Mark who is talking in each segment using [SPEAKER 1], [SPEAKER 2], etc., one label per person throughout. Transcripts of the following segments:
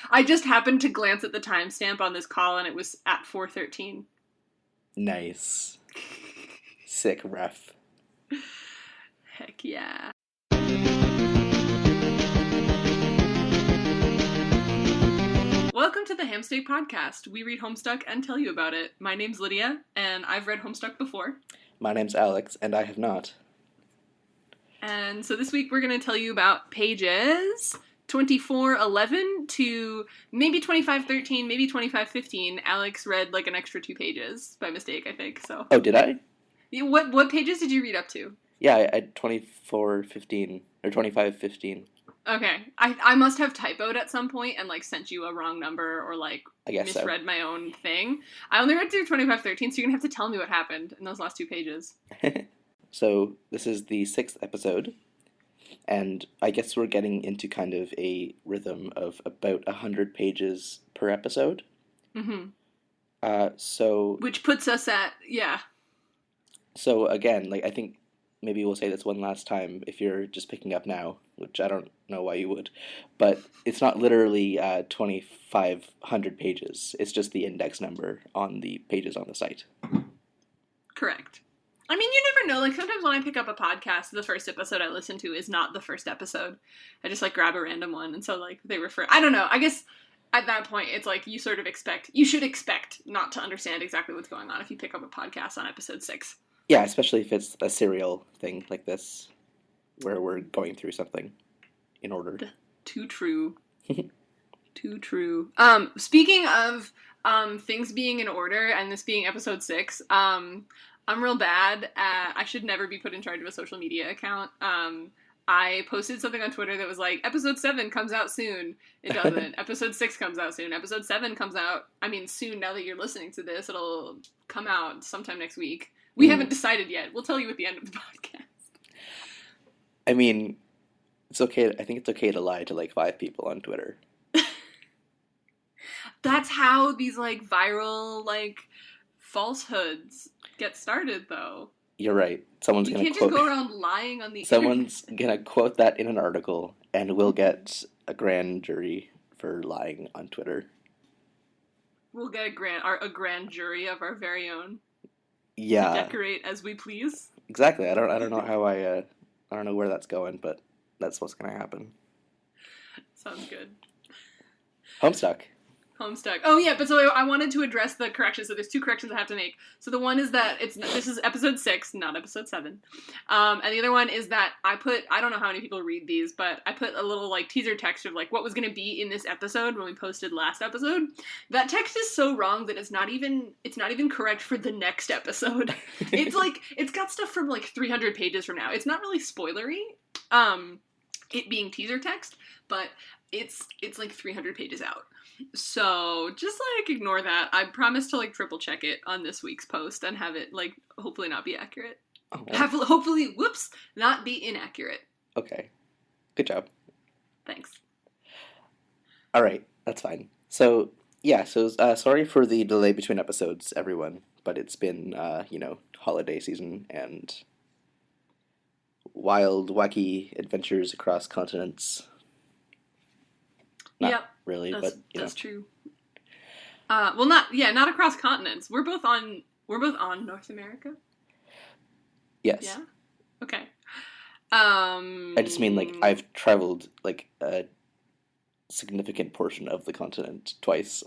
[SPEAKER 1] I just happened to glance at the timestamp on this call, and it was at 4:13.
[SPEAKER 2] Nice. Sick ref.
[SPEAKER 1] Heck yeah. Welcome to the Homestuck podcast. We read Homestuck and tell you about it. My name's Lydia, and I've read Homestuck before.
[SPEAKER 2] My name's Alex, and I have not.
[SPEAKER 1] And so this week we're going to tell you about pages 24:11 to maybe 25:13, maybe 25:15. Alex read like an extra 2 pages by mistake, I think. So.
[SPEAKER 2] Oh, did I?
[SPEAKER 1] What pages did you read up to?
[SPEAKER 2] Yeah, I had 24:15 or 25:15.
[SPEAKER 1] Okay. I must have typoed at some point and like sent you a wrong number or like
[SPEAKER 2] I guess
[SPEAKER 1] misread my own thing. I only read through 25:13, so you're going to have to tell me what happened in those last 2 pages.
[SPEAKER 2] So this is the 6th episode, and I guess we're getting into kind of a rhythm of about 100 pages per episode.
[SPEAKER 1] Mm-hmm. Which puts us at, yeah.
[SPEAKER 2] So again, like I think maybe we'll say this one last time if you're just picking up now, which I don't know why you would, but it's not literally 2,500 pages. It's just the index number on the pages on the site.
[SPEAKER 1] Correct. I mean, you never know. Like, sometimes when I pick up a podcast, the first episode I listen to is not the first episode. I just, like, grab a random one, and so, like, they refer... I don't know. I guess at that point, it's like you sort of expect... You should expect not to understand exactly what's going on if you pick up a podcast on episode 6.
[SPEAKER 2] Yeah, especially if it's a serial thing like this, where we're going through something in order.
[SPEAKER 1] Too true. Too true. Speaking of things being in order, and this being episode 6, I'm real bad at... I should never be put in charge of a social media account. I posted something on Twitter that was like, episode 7 comes out soon. It doesn't. Episode 6 comes out soon. Episode 7 comes out, I mean, soon. Now that you're listening to this, it'll come out sometime next week. We haven't decided yet. We'll tell you at the end of the podcast.
[SPEAKER 2] I mean, it's okay. I think it's okay to lie to like 5 people on Twitter.
[SPEAKER 1] That's how these like viral like falsehoods get started, though.
[SPEAKER 2] You're right. Someone's
[SPEAKER 1] you
[SPEAKER 2] gonna
[SPEAKER 1] can't just go around lying on the
[SPEAKER 2] Someone's gonna quote that in an article, and we'll get a grand jury for lying on Twitter.
[SPEAKER 1] We'll get a grand jury of our very own.
[SPEAKER 2] Yeah.
[SPEAKER 1] To decorate as we please.
[SPEAKER 2] Exactly. I don't know how I don't know where that's going, but that's what's gonna happen. Sounds
[SPEAKER 1] good.
[SPEAKER 2] Homestuck.
[SPEAKER 1] Oh yeah, but so I wanted to address the corrections. So there's 2 corrections I have to make. So the one is that this is episode 6, not episode 7. And the other one is that I don't know how many people read these, but I put a little like teaser text of like what was going to be in this episode when we posted last episode. That text is so wrong that it's not even correct for the next episode. It's like it's got stuff from like 300 pages from now. It's not really spoilery. It being teaser text, but it's like 300 pages out. So just like ignore that. I promise to like triple check it on this week's post and have it like hopefully not be accurate. Oh. Hopefully, not be inaccurate.
[SPEAKER 2] Okay. Good job.
[SPEAKER 1] Thanks.
[SPEAKER 2] All right, that's fine. So yeah, sorry for the delay between episodes, everyone. But it's been holiday season and wild, wacky adventures across continents. Not really, but
[SPEAKER 1] that's true. Not across continents. We're both on North America.
[SPEAKER 2] Yes.
[SPEAKER 1] Yeah. Okay.
[SPEAKER 2] I just mean like I've traveled like a significant portion of the continent twice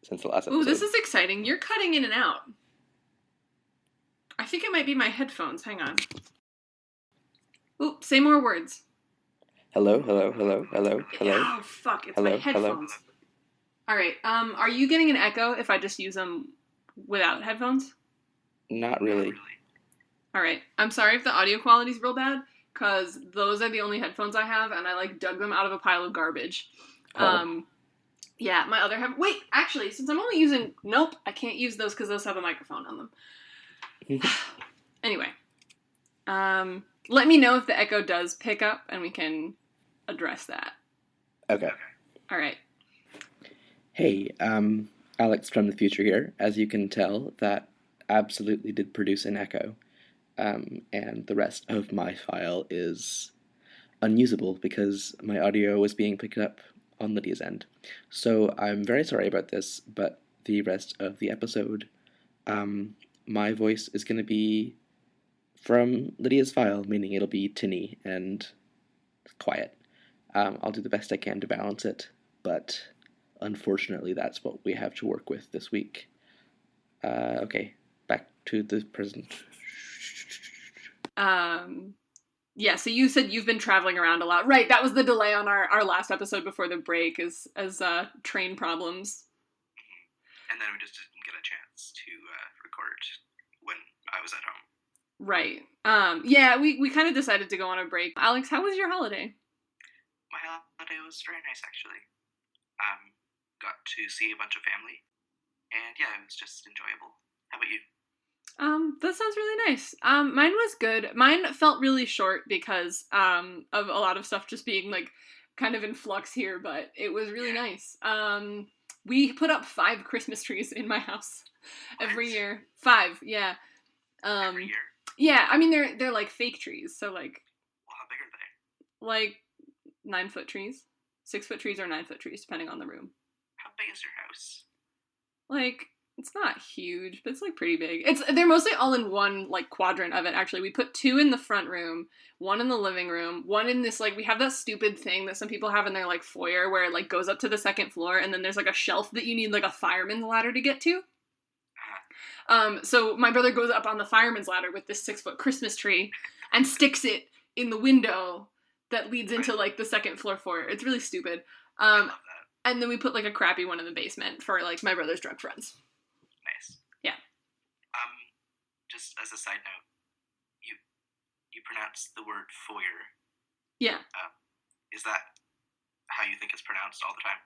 [SPEAKER 2] since the last episode.
[SPEAKER 1] Ooh, this is exciting. You're cutting in and out. I think it might be my headphones. Hang on. Ooh, say more words.
[SPEAKER 2] Hello.
[SPEAKER 1] Oh, fuck, it's my headphones. All right, are you getting an echo if I just use them without headphones?
[SPEAKER 2] Not really.
[SPEAKER 1] All right, I'm sorry if the audio quality's real bad, because those are the only headphones I have, and I, like, dug them out of a pile of garbage.
[SPEAKER 2] Oh.
[SPEAKER 1] Yeah, my other wait, actually, since I'm only using... Nope, I can't use those because those have a microphone on them. Anyway. Let me know if the echo does pick up, and we can address that.
[SPEAKER 2] Okay.
[SPEAKER 1] All right.
[SPEAKER 2] Hey, Alex from the future here. As you can tell, that absolutely did produce an echo. And the rest of my file is unusable because my audio was being picked up on Lydia's end. So I'm very sorry about this, but the rest of the episode, my voice is going to be from Lydia's file, meaning it'll be tinny and quiet. I'll do the best I can to balance it, but unfortunately that's what we have to work with this week. Okay, back to the present.
[SPEAKER 1] Yeah, so you said you've been traveling around a lot. Right, that was the delay on our last episode before the break, as train problems.
[SPEAKER 2] And then we just didn't get a chance to record when I was at home.
[SPEAKER 1] Right. Yeah, we kind of decided to go on a break. Alex, how was your holiday?
[SPEAKER 2] My holiday was very nice, actually. Got to see a bunch of family. And yeah, it was just enjoyable. How about you?
[SPEAKER 1] That sounds really nice. Mine was good. Mine felt really short because of a lot of stuff just being like kind of in flux here, but it was really nice. We put up 5 Christmas trees in my house every year. 5, yeah.
[SPEAKER 2] Every year?
[SPEAKER 1] Yeah, I mean they're like fake trees, so like.
[SPEAKER 2] Well, how big are they?
[SPEAKER 1] Like 9-foot trees, 6-foot trees, or 9-foot trees, depending on the room.
[SPEAKER 2] How big is your house?
[SPEAKER 1] Like, it's not huge, but it's like pretty big. They're mostly all in one like quadrant of it. Actually, we put 2 in the front room, 1 in the living room, 1 in this like we have that stupid thing that some people have in their like foyer where it like goes up to the 2nd floor, and then there's like a shelf that you need like a fireman's ladder to get to. So my brother goes up on the fireman's ladder with this 6-foot Christmas tree and sticks it in the window that leads into like the 2nd floor foyer. It's really stupid.
[SPEAKER 2] I love that.
[SPEAKER 1] And then we put like a crappy one in the basement for like my brother's drunk friends.
[SPEAKER 2] Nice.
[SPEAKER 1] Yeah.
[SPEAKER 2] Just as a side note, you pronounce the word foyer.
[SPEAKER 1] Yeah.
[SPEAKER 2] Is that how you think it's pronounced all the time?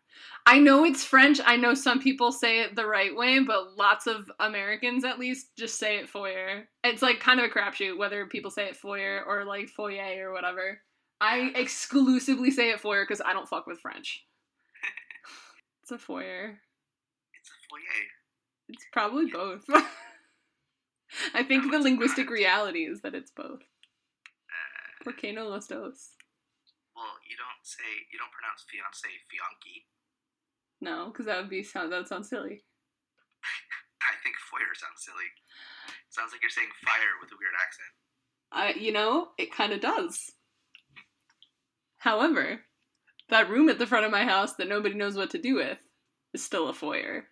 [SPEAKER 1] I know it's French. I know some people say it the right way, but lots of Americans, at least, just say it foyer. It's like kind of a crapshoot whether people say it foyer or like foyer or whatever. I exclusively say it foyer because I don't fuck with French. It's a foyer.
[SPEAKER 2] It's a foyer.
[SPEAKER 1] It's probably both. I think the linguistic reality is that it's both. ¿Por qué no los dos?
[SPEAKER 2] Well, you don't pronounce fiancé fianchi.
[SPEAKER 1] No, because that would sound silly.
[SPEAKER 2] I think foyer sounds silly. It sounds like you're saying fire with a weird accent.
[SPEAKER 1] It kind of does. However, that room at the front of my house that nobody knows what to do with is still a foyer.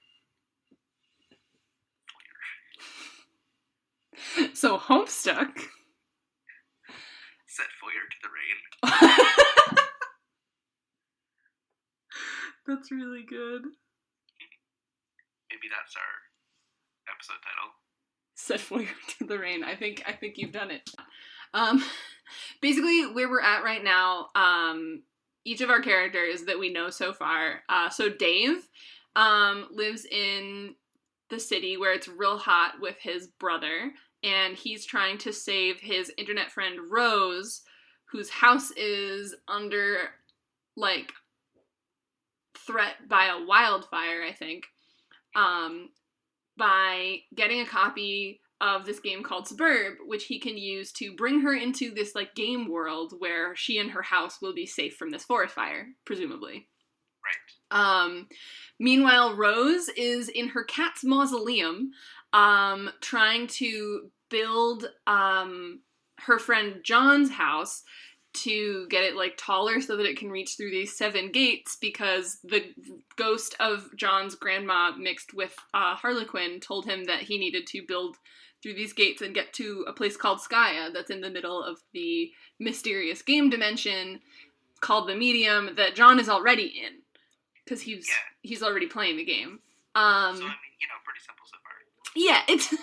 [SPEAKER 1] So Homestuck.
[SPEAKER 2] Set foyer to the rain.
[SPEAKER 1] That's really good.
[SPEAKER 2] Maybe that's our episode title.
[SPEAKER 1] Set foyer to the rain. I think you've done it. Basically, where we're at right now, each of our characters that we know so far. So Dave lives in the city where it's real hot with his brother, and he's trying to save his internet friend Rose, whose house is under, like, threat by a wildfire, I think, by getting a copy of this game called Suburb, which he can use to bring her into this, like, game world where she and her house will be safe from this forest fire, presumably.
[SPEAKER 2] Right.
[SPEAKER 1] Meanwhile, Rose is in her cat's mausoleum, trying to build, her friend John's house to get it, like, taller so that it can reach through these 7 gates, because the ghost of John's grandma mixed with Harlequin told him that he needed to build through these gates and get to a place called Skya that's in the middle of the mysterious game dimension called the Medium that John is already in, because he's already playing the game.
[SPEAKER 2] So, I mean, pretty simple so far.
[SPEAKER 1] Yeah, it's...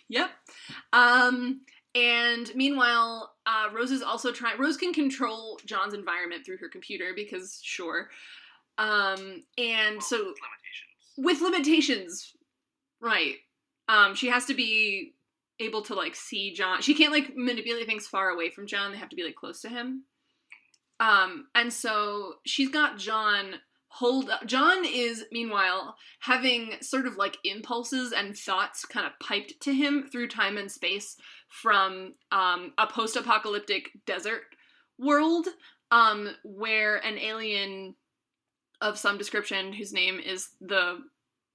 [SPEAKER 1] Yep. And meanwhile, Rose is also Rose can control John's environment through her computer, because sure. And so... With limitations. Right. She has to be able to, like, see John. She can't, like, manipulate things far away from John. They have to be, like, close to him. And so she's got John hold up. John is, meanwhile, having sort of, like, impulses and thoughts kind of piped to him through time and space from a post-apocalyptic desert world, where an alien of some description, whose name is the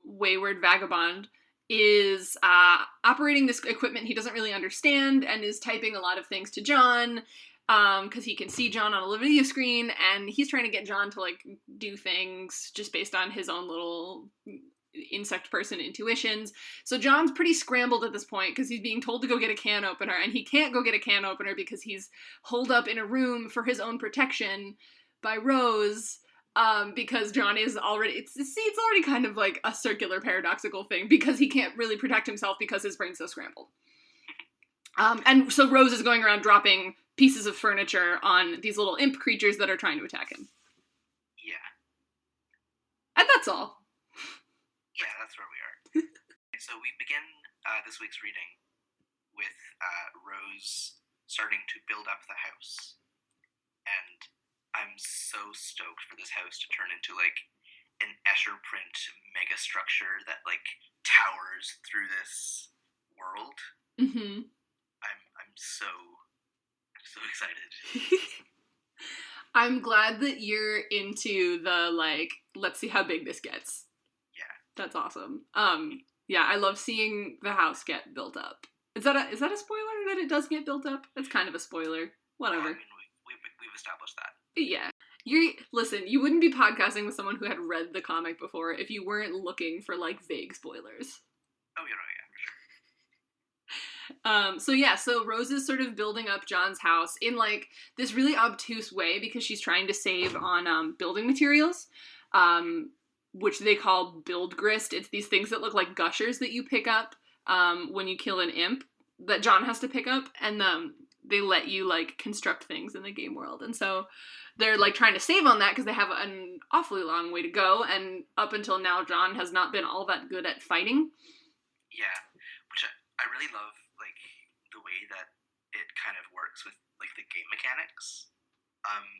[SPEAKER 1] Wayward Vagabond, is operating this equipment he doesn't really understand and is typing a lot of things to John because he can see John on a video screen, and he's trying to get John to like do things just based on his own little insect person intuitions. So John's pretty scrambled at this point because he's being told to go get a can opener, and he can't go get a can opener because he's holed up in a room for his own protection by Rose. Because John is already, it's already kind of like a circular paradoxical thing because he can't really protect himself because his brain's so scrambled. And so Rose is going around dropping pieces of furniture on these little imp creatures that are trying to attack him.
[SPEAKER 3] Yeah.
[SPEAKER 1] And that's all.
[SPEAKER 3] Yeah, that's where we are. So we begin this week's reading with Rose starting to build up the house. And I'm so stoked for this house to turn into, like, an Escher print mega structure that, like, towers through this world.
[SPEAKER 1] Mm-hmm.
[SPEAKER 3] I'm so excited.
[SPEAKER 1] I'm glad that you're into the, like, let's see how big this gets.
[SPEAKER 3] Yeah.
[SPEAKER 1] That's awesome. Yeah, I love seeing the house get built up. Is that a spoiler that it does get built up? It's kind of a spoiler. Whatever.
[SPEAKER 3] I mean, we've established that.
[SPEAKER 1] Yeah. Listen, you wouldn't be podcasting with someone who had read the comic before if you weren't looking for, like, vague spoilers.
[SPEAKER 3] Oh, yeah, for sure.
[SPEAKER 1] So Rose is sort of building up John's house in, like, this really obtuse way because she's trying to save on, building materials, which they call build grist. It's these things that look like gushers that you pick up, when you kill an imp that John has to pick up, and, they let you, like, construct things in the game world. And so they're, like, trying to save on that because they have an awfully long way to go, and up until now, John has not been all that good at fighting.
[SPEAKER 3] Yeah, which I really love, like, the way that it kind of works with, like, the game mechanics.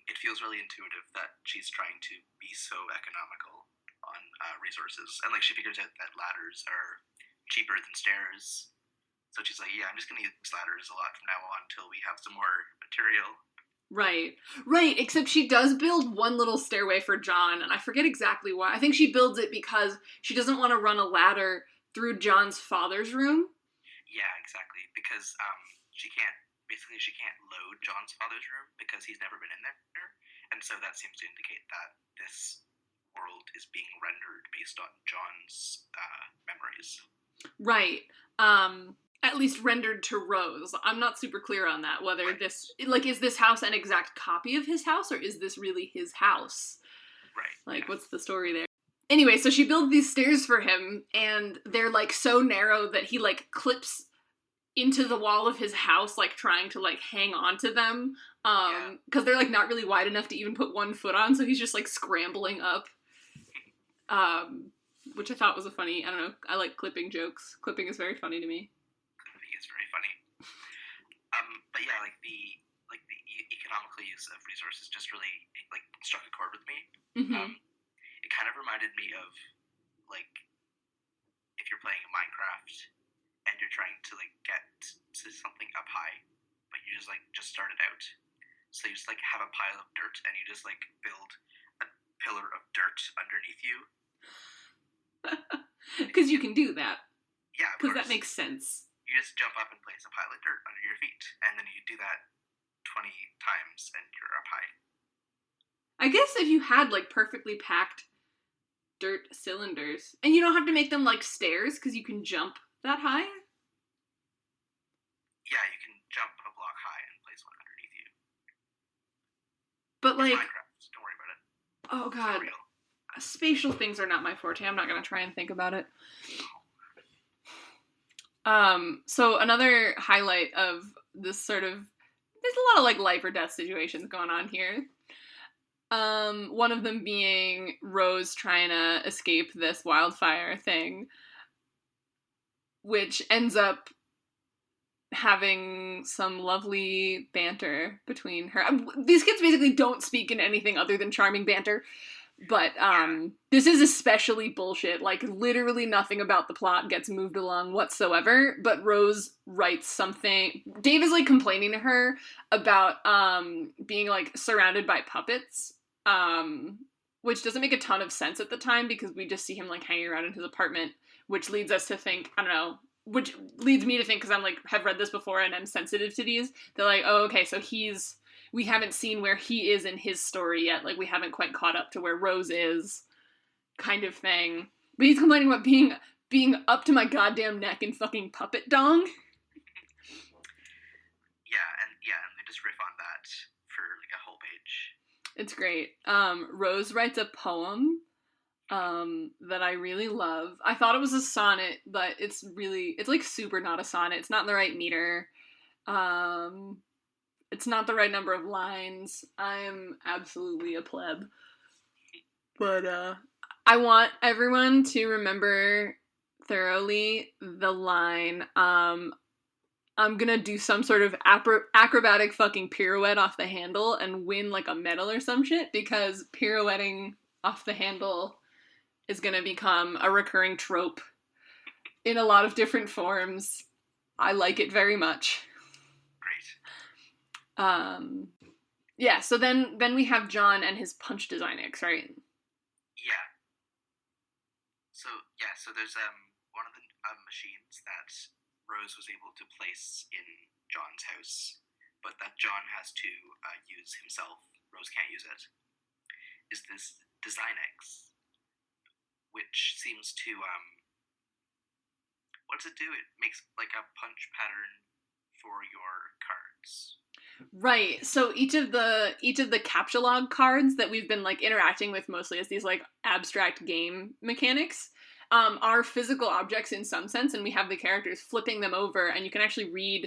[SPEAKER 3] It feels really intuitive that she's trying to be so economical on resources. And, like, she figures out that ladders are cheaper than stairs. So she's like, yeah, I'm just going to use ladders a lot from now on until we have some more material.
[SPEAKER 1] Right, except she does build one little stairway for John, and I forget exactly why. I think she builds it because she doesn't want to run a ladder through John's father's room.
[SPEAKER 3] Yeah, exactly, because she can't load John's father's room because he's never been in there, and so that seems to indicate that this world is being rendered based on John's memories.
[SPEAKER 1] Right. At least rendered to Rose. I'm not super clear on that, whether this, like, is this house an exact copy of his house, or is this really his house?
[SPEAKER 3] Right.
[SPEAKER 1] Like, what's the story there? Anyway, so she builds these stairs for him, and they're, like, so narrow that he, like, clips into the wall of his house, like, trying to, like, hang on to them, because they're, like, not really wide enough to even put one foot on, so he's just, like, scrambling up, which I thought was a funny, I don't know, I like clipping jokes. Clipping is very funny to me.
[SPEAKER 3] Is very funny. But yeah, like the economical use of resources just really, like, struck a chord with me.
[SPEAKER 1] Mm-hmm.
[SPEAKER 3] It kind of reminded me of, like, if you're playing Minecraft and you're trying to, like, get to something up high, but you just started out. So you just, like, have a pile of dirt and you just, like, build a pillar of dirt underneath you.
[SPEAKER 1] Because you can do that.
[SPEAKER 3] Yeah,
[SPEAKER 1] because that makes sense.
[SPEAKER 3] You just jump up and place a pile of dirt under your feet, and then you do that 20 times, and you're up high.
[SPEAKER 1] I guess if you had, like, perfectly packed dirt cylinders, and you don't have to make them like stairs, because you can jump that high?
[SPEAKER 3] Yeah, you can jump a block high and place one underneath you.
[SPEAKER 1] But,
[SPEAKER 3] It's
[SPEAKER 1] like...
[SPEAKER 3] Minecraft, don't worry about it.
[SPEAKER 1] Oh,
[SPEAKER 3] It's
[SPEAKER 1] God.
[SPEAKER 3] not real.
[SPEAKER 1] Spatial things are not my forte. I'm not going to try and think about it. So another highlight of this sort of, there's a lot of, like, life or death situations going on here. One of them being Rose trying to escape this wildfire thing, which ends up having some lovely banter between her. These kids basically don't speak in anything other than charming banter. But, this is especially bullshit. Like, literally nothing about the plot gets moved along whatsoever, but Rose writes something. Dave is, like, complaining to her about, being, like, surrounded by puppets, which doesn't make a ton of sense at the time because we just see him like hanging around in his apartment, which leads us to think, I don't know, which leads me to think, because I'm like, have read this before and I'm sensitive to these, they're like, oh, okay, so we haven't seen where he is in his story yet, like we haven't quite caught up to where Rose is, kind of thing. But he's complaining about being up to my goddamn neck in fucking puppet dong.
[SPEAKER 3] And they just riff on that for like a whole page.
[SPEAKER 1] It's great. Rose writes a poem that I really love. I thought it was a sonnet, but it's like super not a sonnet. It's not in the right meter. It's not the right number of lines. I'm absolutely a pleb. But I want everyone to remember thoroughly the line, I'm gonna do some sort of acrobatic fucking pirouette off the handle and win like a medal or some shit, because pirouetting off the handle is gonna become a recurring trope in a lot of different forms. I like it very much.
[SPEAKER 3] Great.
[SPEAKER 1] Yeah, so then we have John and his punch design X, right?
[SPEAKER 3] Yeah. So there's one of the machines that Rose was able to place in John's house, but that John has to use himself. Rose can't use it. Is this Design X, which seems to what does it do? It makes like a punch pattern for your cards.
[SPEAKER 1] Right. So each of the captcha log cards that we've been like interacting with mostly as these like abstract game mechanics are physical objects in some sense, and we have the characters flipping them over, and you can actually read.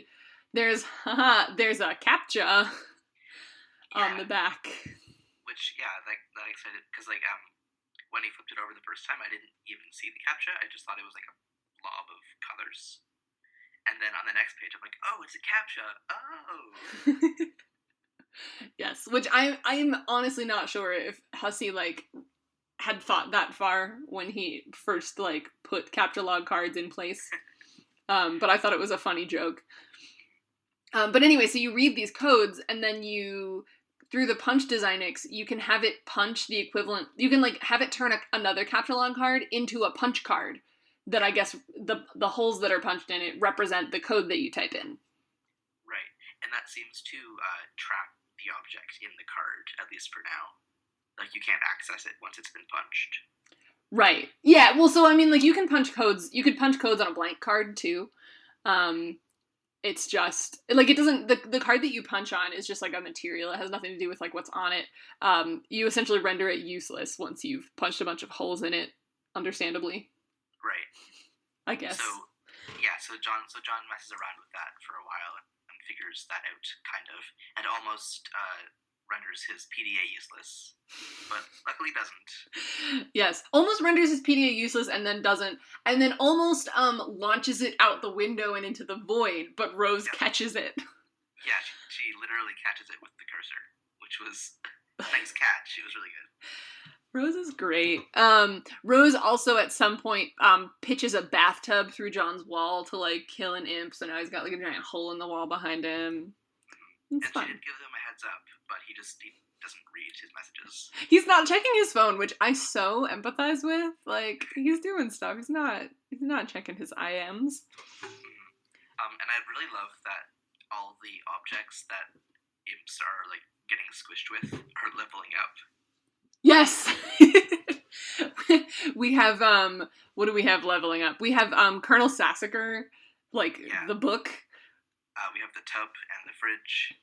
[SPEAKER 1] There's a captcha on the back.
[SPEAKER 3] Which that excited, because like when he flipped it over the first time, I didn't even see the captcha. I just thought it was like a blob of colors. And then on the next page, I'm like, oh, it's a captcha. Oh.
[SPEAKER 1] Yes, which I'm honestly not sure if Hussie like had thought that far when he first like put captcha log cards in place. But I thought it was a funny joke. But anyway, so you read these codes, and then through the punch designics, you can have it punch the equivalent. You can like have it turn another captcha log card into a punch card. That I guess the holes that are punched in it represent the code that you type in.
[SPEAKER 3] Right, and that seems to trap the object in the card, at least for now. Like, you can't access it once it's been punched.
[SPEAKER 1] Right. Yeah, well, so, I mean, like, you can punch codes on a blank card, too. It's just, like, it doesn't, the card that you punch on is just, like, a material. It has nothing to do with, like, what's on it. You essentially render it useless once you've punched a bunch of holes in it, understandably.
[SPEAKER 3] Right.
[SPEAKER 1] I guess.
[SPEAKER 3] So John messes around with that for a while and figures that out, kind of, and almost renders his PDA useless, but luckily doesn't.
[SPEAKER 1] Yes, almost renders his PDA useless and then doesn't, and then almost launches it out the window and into the void, but Rose catches it.
[SPEAKER 3] Yeah, she literally catches it with the cursor, which was a nice catch. It was really good.
[SPEAKER 1] Rose is great. Rose also at some point pitches a bathtub through John's wall to like kill an imp, so now he's got like a giant hole in the wall behind him. It's fun.
[SPEAKER 3] She did give him a heads up, but he doesn't read his messages.
[SPEAKER 1] He's not checking his phone, which I so empathize with. Like, he's doing stuff. He's not checking his IMs.
[SPEAKER 3] And I really love that all the objects that imps are like getting squished with are leveling up.
[SPEAKER 1] Yes! We have, what do we have leveling up? We have, Colonel Sassacre, the book.
[SPEAKER 3] We have the tub and the fridge.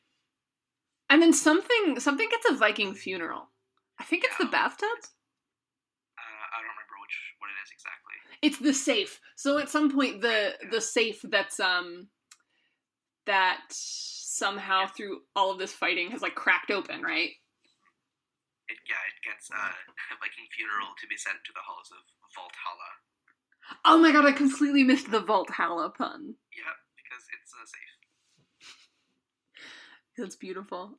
[SPEAKER 1] And then something gets a Viking funeral. I think it's the bathtub?
[SPEAKER 3] I don't remember what it is exactly.
[SPEAKER 1] It's the safe. So at some point, the safe that's, that somehow through all of this fighting has, like, cracked open, right?
[SPEAKER 3] It gets a Viking funeral to be sent to the halls of Valhalla.
[SPEAKER 1] Oh my god, I completely missed the Valhalla pun.
[SPEAKER 3] Yeah, because it's safe.
[SPEAKER 1] That's beautiful.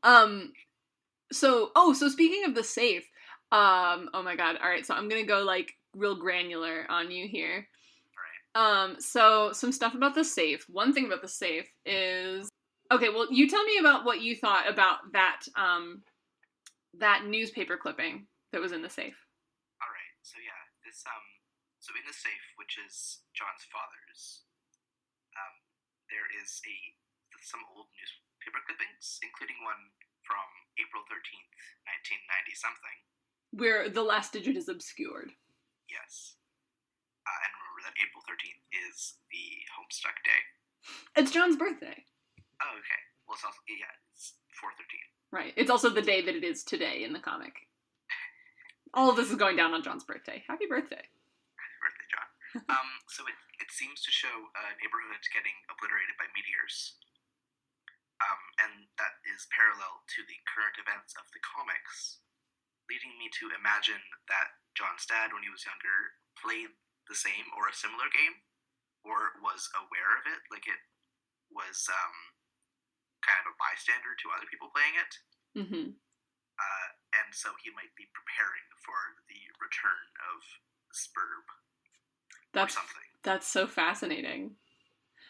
[SPEAKER 1] So speaking of the safe, oh my god, alright, so I'm gonna go, like, real granular on you here.
[SPEAKER 3] Alright.
[SPEAKER 1] So some stuff about the safe. One thing about the safe is... Okay, well, you tell me about what you thought about that, that newspaper clipping that was in the safe.
[SPEAKER 3] All right. So yeah, this so in the safe, which is John's father's, there is some old newspaper clippings, including one from April 13th, 1990 something.
[SPEAKER 1] Where the last digit is obscured.
[SPEAKER 3] Yes. And remember that April 13th is the Homestuck Day.
[SPEAKER 1] It's John's birthday.
[SPEAKER 3] Oh, okay. Well, it's also, yeah, it's 4/13.
[SPEAKER 1] Right. It's also the day that it is today in the comic. All of this is going down on John's birthday. Happy birthday.
[SPEAKER 3] Happy birthday, John. So it seems to show a neighborhood getting obliterated by meteors. And that is parallel to the current events of the comics, leading me to imagine that John's dad, when he was younger, played the same or a similar game, or was aware of it, like it was kind of a bystander to other people playing it.
[SPEAKER 1] Mm-hmm.
[SPEAKER 3] And so he might be preparing for the return of Spurb or something.
[SPEAKER 1] That's so fascinating.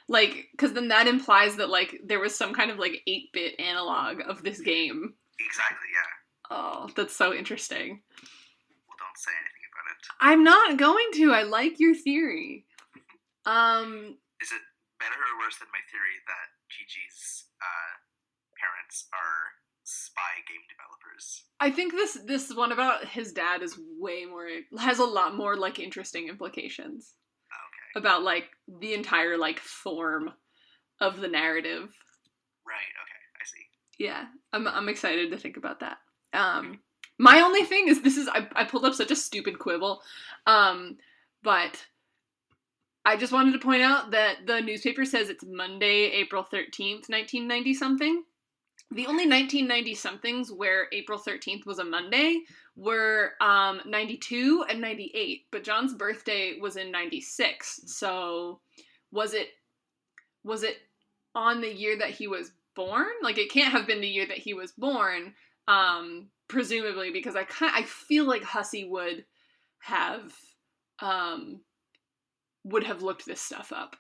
[SPEAKER 1] Like, because then that implies that, like, there was some kind of, like, 8-bit analog of this game.
[SPEAKER 3] Exactly, yeah.
[SPEAKER 1] Oh, that's so interesting.
[SPEAKER 3] Well, don't say anything about it.
[SPEAKER 1] I'm not going to. I like your theory.
[SPEAKER 3] Is it better or worse than my theory that Gigi's parents are spy game developers?
[SPEAKER 1] I think this one about his dad is has a lot more, like, interesting implications.
[SPEAKER 3] Okay.
[SPEAKER 1] About, like, the entire, like, form of the narrative.
[SPEAKER 3] Right, okay, I see.
[SPEAKER 1] Yeah, I'm excited to think about that. My only thing is I pulled up such a stupid quibble, but I just wanted to point out that the newspaper says it's Monday, April 13th, 1990-something. The only 1990-somethings where April 13th was a Monday were 92 and 98, but John's birthday was in 96, so was it on the year that he was born? Like, it can't have been the year that he was born, presumably, because I feel like Hussie would have looked this stuff up.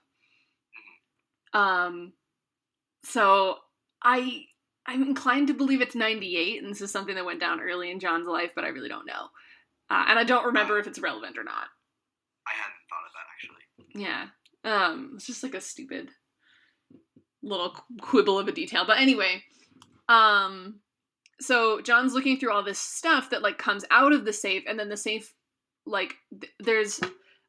[SPEAKER 1] So I'm inclined to believe it's 98, and this is something that went down early in John's life, but I really don't know. And I don't remember if it's relevant or not.
[SPEAKER 3] I hadn't thought of that, actually.
[SPEAKER 1] Yeah. It's just like a stupid little quibble of a detail. But anyway, so John's looking through all this stuff that, like, comes out of the safe, and then the safe, like, there's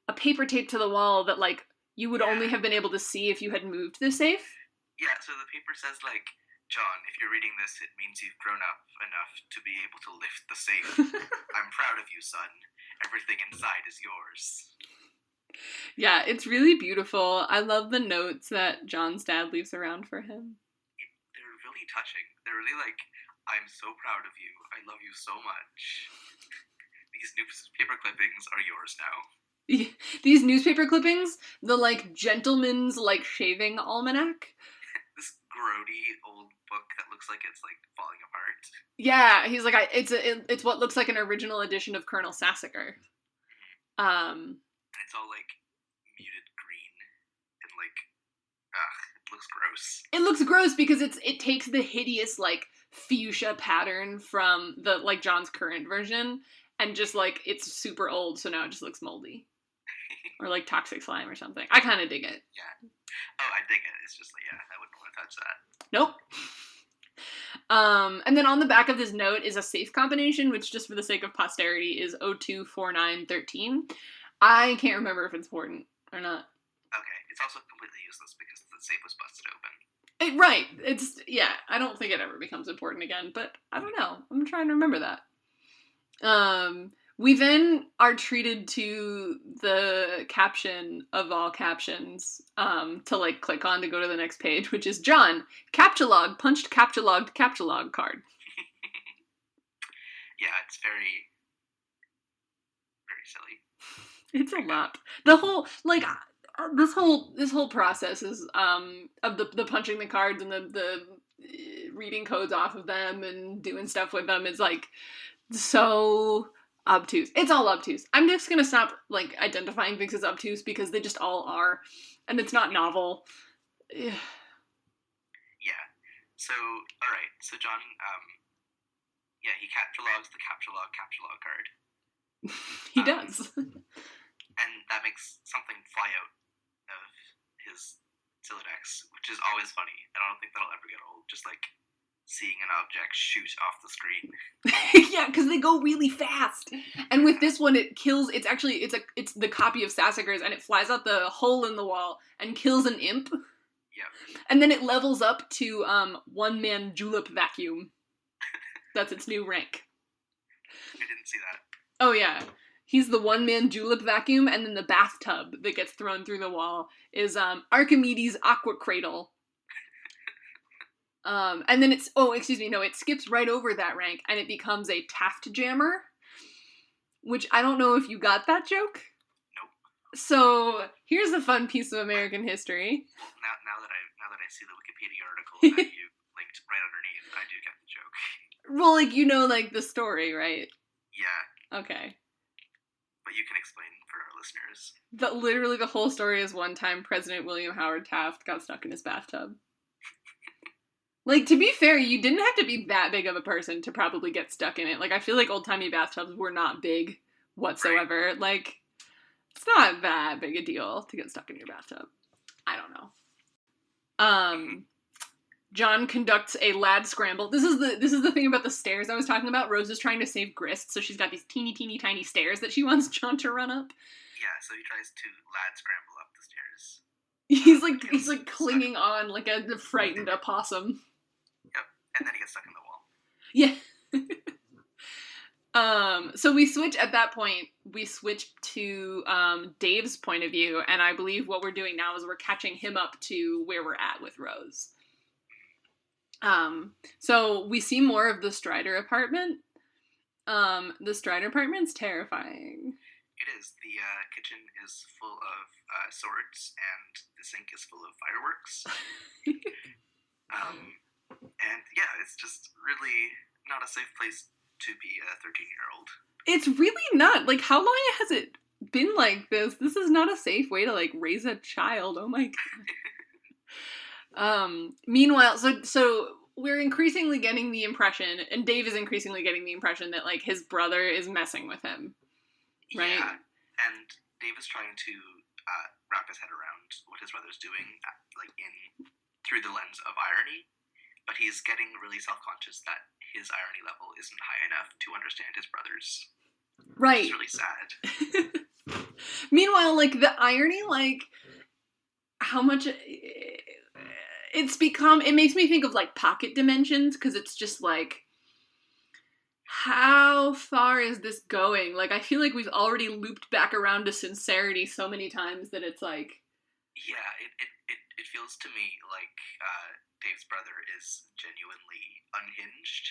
[SPEAKER 1] a paper taped to the wall that, like, you would only have been able to see if you had moved the safe.
[SPEAKER 3] Yeah, so the paper says, like, John, if you're reading this, it means you've grown up enough to be able to lift the safe. I'm proud of you, son. Everything inside is yours.
[SPEAKER 1] Yeah, it's really beautiful. I love the notes that John's dad leaves around for him.
[SPEAKER 3] They're really touching. They're really like, I'm so proud of you. I love you so much. These newspaper clippings are yours now.
[SPEAKER 1] These newspaper clippings, the, like, gentleman's, like, shaving almanac.
[SPEAKER 3] This grody old book that looks like it's, like, falling apart.
[SPEAKER 1] Yeah, he's like, it's what looks like an original edition of Colonel Sassacre.
[SPEAKER 3] And it's all, like, muted green and, like, it looks gross.
[SPEAKER 1] It looks gross because it takes the hideous, like, fuchsia pattern from the, like, John's current version, and just, like, it's super old, so now it just looks moldy. Or, like, toxic slime or something. I kind of dig it.
[SPEAKER 3] Yeah. Oh, I dig it. It's just like, yeah, I wouldn't want to touch that.
[SPEAKER 1] Nope. And then on the back of this note is a safe combination, which, just for the sake of posterity, is 024913. I can't remember if it's important or not.
[SPEAKER 3] Okay. It's also completely useless because the safe was busted open.
[SPEAKER 1] Right. It's, yeah, I don't think it ever becomes important again, but I don't know. I'm trying to remember that. We then are treated to the caption of all captions, to, like, click on to go to the next page, which is John, captcha log, punched captcha log card.
[SPEAKER 3] Yeah, it's very, very silly.
[SPEAKER 1] It's a lot. The whole, like, this whole process is, of the punching the cards and the reading codes off of them and doing stuff with them is, like, so obtuse. It's all obtuse. I'm just gonna stop, like, identifying things as obtuse because they just all are, and it's not novel.
[SPEAKER 3] Yeah. So, all right. So John, Yeah, he capture-logs the capture-log card.
[SPEAKER 1] He does.
[SPEAKER 3] And that makes something fly out of his Silodex, which is always funny. And I don't think that'll ever get old. Just like seeing an object shoot off the screen.
[SPEAKER 1] Yeah, because they go really fast. And with this one, it kills. It's the copy of Sassacre's, and it flies out the hole in the wall and kills an imp.
[SPEAKER 3] Yep.
[SPEAKER 1] And then it levels up to one-man julep vacuum. That's its new rank.
[SPEAKER 3] I didn't see that.
[SPEAKER 1] Oh yeah. He's the one-man julep vacuum, and then the bathtub that gets thrown through the wall is Archimedes' aqua cradle. And then it skips right over that rank, and it becomes a Taft jammer, which I don't know if you got that joke.
[SPEAKER 3] Nope.
[SPEAKER 1] So here's a fun piece of American history.
[SPEAKER 3] Now that I see the Wikipedia article that you linked right underneath, I do get the joke.
[SPEAKER 1] Well, like, you know, like, the story, right?
[SPEAKER 3] Yeah.
[SPEAKER 1] Okay.
[SPEAKER 3] But you can explain for our listeners.
[SPEAKER 1] Literally the whole story is one time President William Howard Taft got stuck in his bathtub. Like, to be fair, you didn't have to be that big of a person to probably get stuck in it. Like, I feel like old-timey bathtubs were not big whatsoever. Right. Like, it's not that big a deal to get stuck in your bathtub. I don't know. John conducts a lad scramble. This is the thing about the stairs I was talking about. Rose is trying to save Grist, so she's got these teeny tiny stairs that she wants John to run up. Yeah,
[SPEAKER 3] so he tries to lad scramble up the stairs.
[SPEAKER 1] He's like clinging on like a frightened opossum.
[SPEAKER 3] Yep, and then he gets stuck in the wall.
[SPEAKER 1] Yeah. So at that point, we switch to Dave's point of view, and I believe what we're doing now is we're catching him up to where we're at with Rose. So we see more of the Strider apartment. The Strider apartment's terrifying.
[SPEAKER 3] It is. The kitchen is full of swords, and the sink is full of fireworks. And yeah, it's just really not a safe place to be a 13-year-old.
[SPEAKER 1] It's really not. Like, how long has it been like this? This is not a safe way to, like, raise a child. Oh my god. Meanwhile, so we're increasingly getting the impression, and Dave is increasingly getting the impression that, like, his brother is messing with him. Right?
[SPEAKER 3] Yeah, and Dave is trying to wrap his head around what his brother's doing, like, through the lens of irony, but he's getting really self-conscious that his irony level isn't high enough to understand his brother's.
[SPEAKER 1] Right.
[SPEAKER 3] It's really sad.
[SPEAKER 1] Meanwhile, like, the irony, like, how much it's become, it makes me think of, like, Pocket Dimensions, because it's just, like, how far is this going? Like, I feel like we've already looped back around to sincerity so many times that it's, like...
[SPEAKER 3] Yeah, it feels to me like Dave's brother is genuinely unhinged,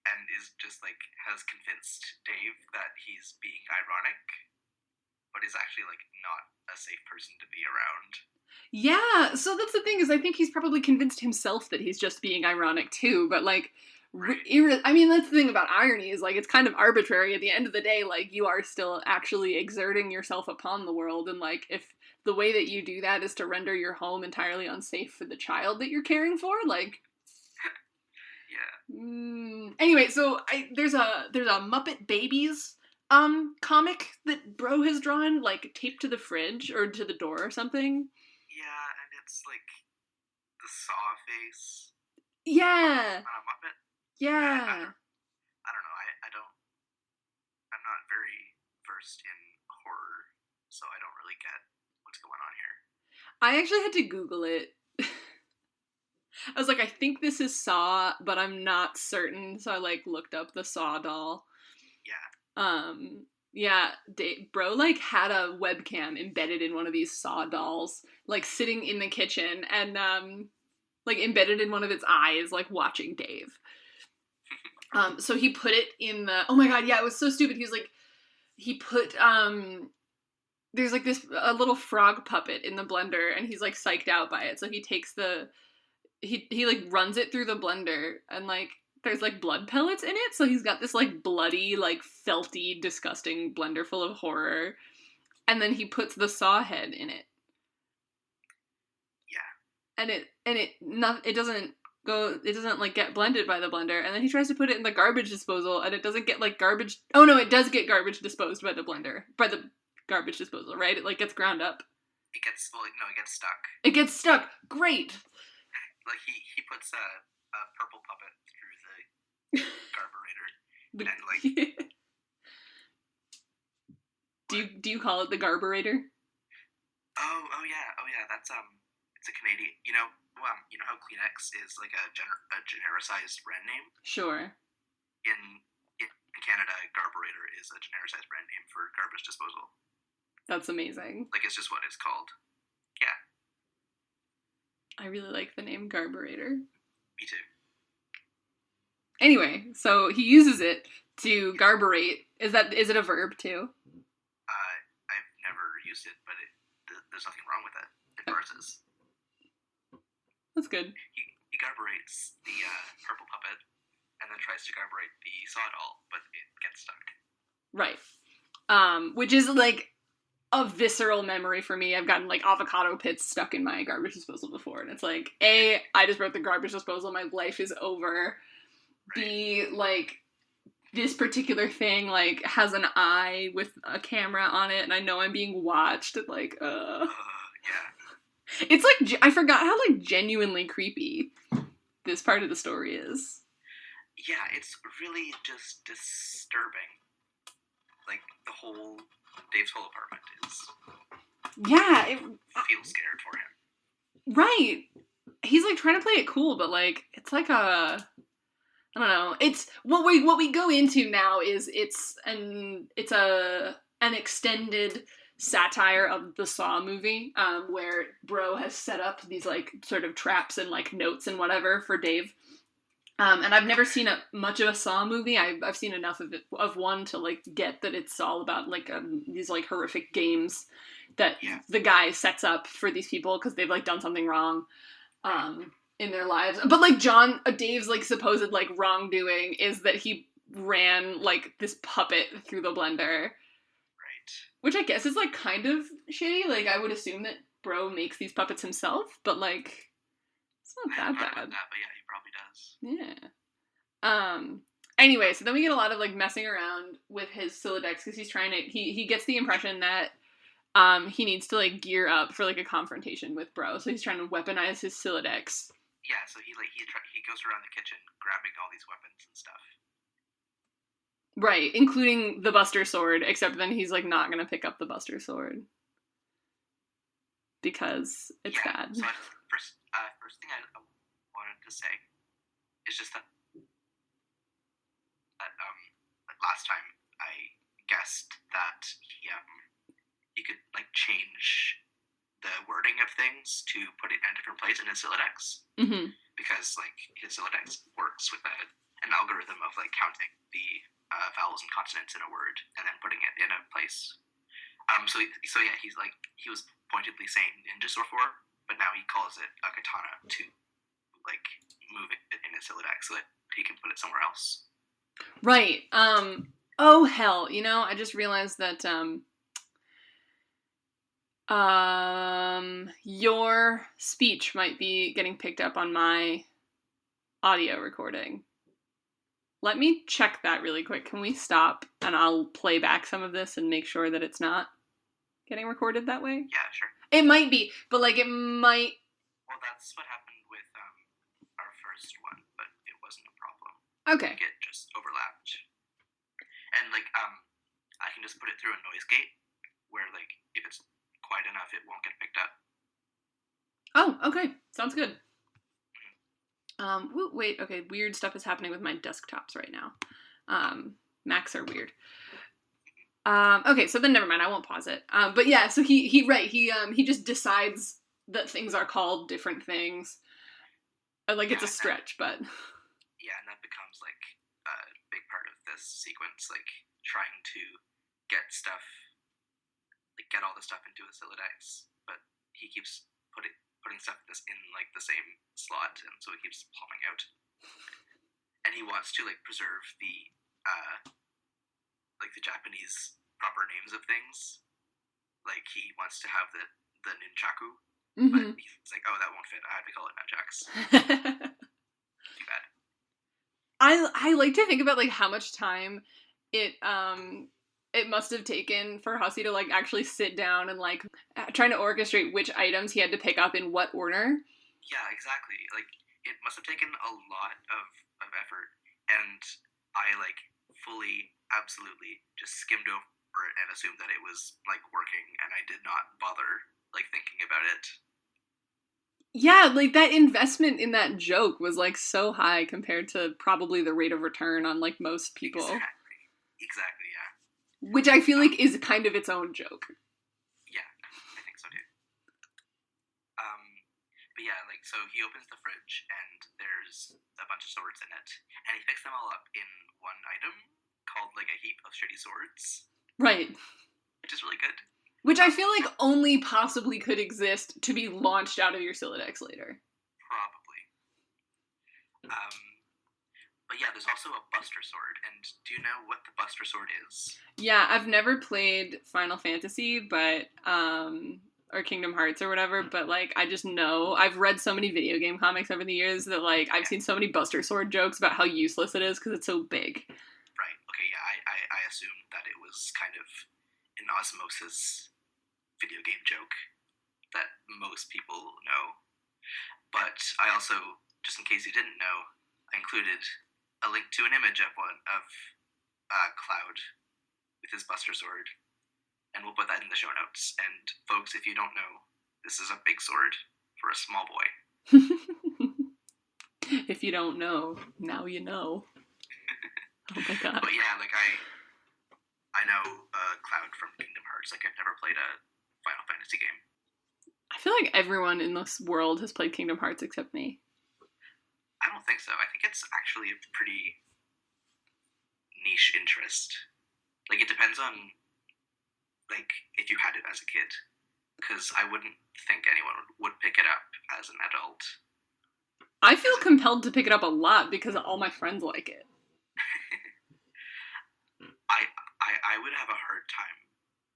[SPEAKER 3] and is just, like, has convinced Dave that he's being ironic, but is actually, like, not a safe person to be around.
[SPEAKER 1] Yeah, so that's the thing, is I think he's probably convinced himself that he's just being ironic too, but, like, right. I mean, that's the thing about irony, is, like, it's kind of arbitrary. At the end of the day, like, you are still actually exerting yourself upon the world, and, like, if the way that you do that is to render your home entirely unsafe for the child that you're caring for, like...
[SPEAKER 3] Yeah.
[SPEAKER 1] Anyway, so there's a Muppet Babies comic that Bro has drawn, like, taped to the fridge, or to the door or something.
[SPEAKER 3] Yeah, and it's, like, the saw face.
[SPEAKER 1] Yeah.
[SPEAKER 3] On a Muppet.
[SPEAKER 1] Yeah.
[SPEAKER 3] I don't know. I'm not very versed in horror, so I don't really get what's going on here.
[SPEAKER 1] I actually had to Google it. I was like, I think this is Saw, but I'm not certain, so I, like, looked up the Saw doll.
[SPEAKER 3] Yeah.
[SPEAKER 1] Yeah, Bro, like, had a webcam embedded in one of these Saw dolls, like, sitting in the kitchen, and, like, embedded in one of its eyes, like, watching Dave. So he put it in the... Oh my god, yeah, it was so stupid. He was, like... He put, there's, like, a little frog puppet in the blender, and he's, like, psyched out by it. So he takes the... He like, runs it through the blender, and, like, there's, like, blood pellets in it, so he's got this, like, bloody, like, felty, disgusting blender full of horror, and then he puts the saw head in it.
[SPEAKER 3] Yeah.
[SPEAKER 1] And it doesn't like get blended by the blender, and then he tries to put it in the garbage disposal, and it doesn't get like garbage. Oh no, it does get garbage disposed by the garbage disposal, right? It like gets ground up.
[SPEAKER 3] It gets stuck.
[SPEAKER 1] It gets stuck. Great.
[SPEAKER 3] Like he puts a purple puppet through the garburator, and like.
[SPEAKER 1] Do you call it the garburator?
[SPEAKER 3] Oh yeah. That's it's a Canadian. You know how Kleenex is like a genericized brand name.
[SPEAKER 1] Sure.
[SPEAKER 3] In Canada, garburator is a genericized brand name for garbage disposal.
[SPEAKER 1] That's amazing.
[SPEAKER 3] Like, it's just what it's called. Yeah.
[SPEAKER 1] I really like the name garburator.
[SPEAKER 3] Me too.
[SPEAKER 1] Anyway, so he uses it to garburate. Is it a verb too?
[SPEAKER 3] I've never used it, but there's nothing wrong with it. It parses.
[SPEAKER 1] That's good.
[SPEAKER 3] He garburates the purple puppet, and then tries to garburate the saw doll, but it gets stuck.
[SPEAKER 1] Right. Which is like a visceral memory for me. I've gotten like avocado pits stuck in my garbage disposal before, and it's like, A, I just broke the garbage disposal, my life is over. Right. B, like, this particular thing, like, has an eye with a camera on it, and I know I'm being watched, and like,
[SPEAKER 3] Yeah.
[SPEAKER 1] It's like, I forgot how, like, genuinely creepy this part of the story is.
[SPEAKER 3] Yeah, it's really just disturbing. Like, Dave's whole apartment is...
[SPEAKER 1] Yeah,
[SPEAKER 3] I feel scared for him.
[SPEAKER 1] Right. He's, like, trying to play it cool, but, like, it's like I don't know. It's... What we go into now is it's an extended satire of the Saw movie, where Bro has set up these, like, sort of traps and, like, notes and whatever for Dave. And I've never seen much of a Saw movie. I've seen enough of one to, like, get that it's all about, like, these, like, horrific games that the guy sets up for these people because they've, like, done something wrong in their lives. But, like, Dave's, like, supposed, like, wrongdoing is that he ran, like, this puppet through the blender.
[SPEAKER 3] Right.
[SPEAKER 1] Which I guess is, like, kind of shitty. Like, I would assume that Bro makes these puppets himself, but, like, it's not that bad.
[SPEAKER 3] That, but yeah, he probably does.
[SPEAKER 1] Yeah. Anyway, so then we get a lot of, like, messing around with his Sylladex, because he's trying to, he gets the impression that, he needs to, like, gear up for, like, a confrontation with Bro, so he's trying to weaponize his Sylladex.
[SPEAKER 3] Yeah, so he goes around the kitchen grabbing all these weapons and stuff.
[SPEAKER 1] Right, including the Buster Sword, except then he's, like, not gonna pick up the Buster Sword. Because it's bad.
[SPEAKER 3] So first thing I wanted to say is just that last time I guessed that he could, like, change the wording of things to put it in a different place in his Sylladex.
[SPEAKER 1] Mm-hmm. Because, like, his Sylladex works with an algorithm of, like, counting the vowels and consonants in a word and then putting it in a place. So yeah, he was pointedly saying Ninja Sword 4, but now he calls it a katana to, like, move it in his Sylladex so that he can put it somewhere else. Right. Oh hell, I just realized that your speech might be getting picked up on my audio recording. Let me check that really quick. Can we stop and I'll play back some of this and make sure that it's not getting recorded that way?
[SPEAKER 3] Yeah, sure.
[SPEAKER 1] It might be, but, like, it might...
[SPEAKER 3] Well, that's what happened with our first one, but it wasn't a problem.
[SPEAKER 1] Okay.
[SPEAKER 3] Like, it just overlapped. And, like, I can just put it through a noise gate where, like, if it's quiet enough, it won't get picked up.
[SPEAKER 1] Oh, okay. Sounds good. Wait, okay, weird stuff is happening with my desktops right now. Macs are weird. Okay, so then never mind, I won't pause it. But yeah, so he just decides that things are called different things. Like, it's a stretch, but...
[SPEAKER 3] Yeah, and that becomes, like, a big part of this sequence, like, trying to get stuff, like, get all the stuff into a Sylladex, but he keeps putting stuff in, like, the same slot, and so it keeps palming out. And he wants to, like, preserve the, like, the Japanese proper names of things. Like, he wants to have the nunchaku, but he's like, oh, that won't fit, I have to call it nunchucks.
[SPEAKER 1] I like to think about like how much time it must have taken for Hussie to like actually sit down and like trying to orchestrate which items he had to pick up in what order.
[SPEAKER 3] Yeah, exactly. Like, it must have taken a lot of effort, and I, like, fully, absolutely just skimmed over it and assumed that it was, like, working, and I did not bother, like, thinking about it.
[SPEAKER 1] Yeah, like that investment in that joke was like so high compared to probably the rate of return on like most people,
[SPEAKER 3] Exactly, yeah.
[SPEAKER 1] which I feel like is kind of its own joke.
[SPEAKER 3] Yeah, I think so too. But yeah, like, so he opens the fridge, and there's a bunch of swords in it, and he picks them all up in one item called, like, a heap of shitty swords,
[SPEAKER 1] Right.
[SPEAKER 3] which is really good.
[SPEAKER 1] Which I feel like only possibly could exist to be launched out of your Sylladex later.
[SPEAKER 3] Probably. But yeah, there's also a Buster Sword, and do you know what the Buster Sword is?
[SPEAKER 1] Yeah, I've never played Final Fantasy, but or Kingdom Hearts or whatever, but like I just know I've read so many video game comics over the years that like I've seen so many Buster Sword jokes about how useless it is because it's so big.
[SPEAKER 3] Right. Okay. Yeah. I assumed that it was kind of an osmosis video game joke that most people know, but I also, just in case you didn't know, I included a link to an image of Cloud with his Buster Sword, and we'll put that in the show notes. And folks, if you don't know, this is a big sword for a small boy.
[SPEAKER 1] If you don't know, now you know. Oh my god.
[SPEAKER 3] But yeah, like I know Cloud from Kingdom Hearts. Like, I've never played a Final Fantasy game.
[SPEAKER 1] I feel like everyone in this world has played Kingdom Hearts except me.
[SPEAKER 3] I don't think so. I think it's actually a pretty niche interest. Like, it depends on, like, if you had it as a kid. Because I wouldn't think anyone would pick it up as an adult.
[SPEAKER 1] I feel compelled to pick it up a lot because all my friends like it.
[SPEAKER 3] I would have a hard time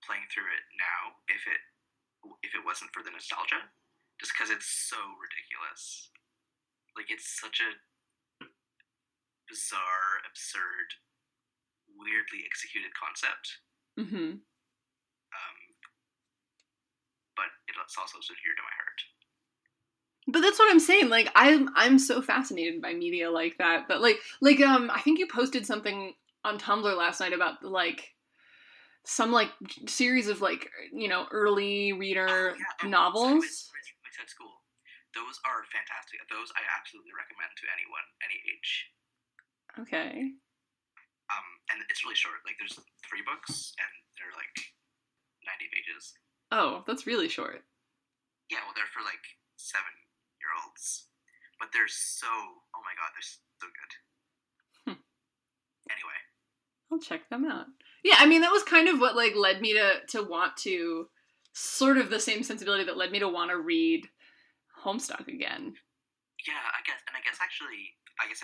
[SPEAKER 3] playing through it now if it wasn't for the nostalgia. Just because it's so ridiculous. Like, it's such a bizarre, absurd, weirdly executed concept.
[SPEAKER 1] Mm-hmm.
[SPEAKER 3] But it's also so dear to my heart.
[SPEAKER 1] But that's what I'm saying. Like, I'm so fascinated by media like that. But like I think you posted something on Tumblr last night about like some like series of like, you know, early reader novels.
[SPEAKER 3] Which at school. Those are fantastic. Those I absolutely recommend to anyone, any age.
[SPEAKER 1] Okay.
[SPEAKER 3] And it's really short. Like, there's 3 books, and they're like 90 pages.
[SPEAKER 1] Oh, that's really short.
[SPEAKER 3] Yeah, well, they're for like 7-year-olds, but they're so, oh my god, they're so good. Anyway,
[SPEAKER 1] I'll check them out. Yeah, I mean that was kind of what like led me to want to, sort of the same sensibility that led me to want to read Homestuck again.
[SPEAKER 3] Yeah, I guess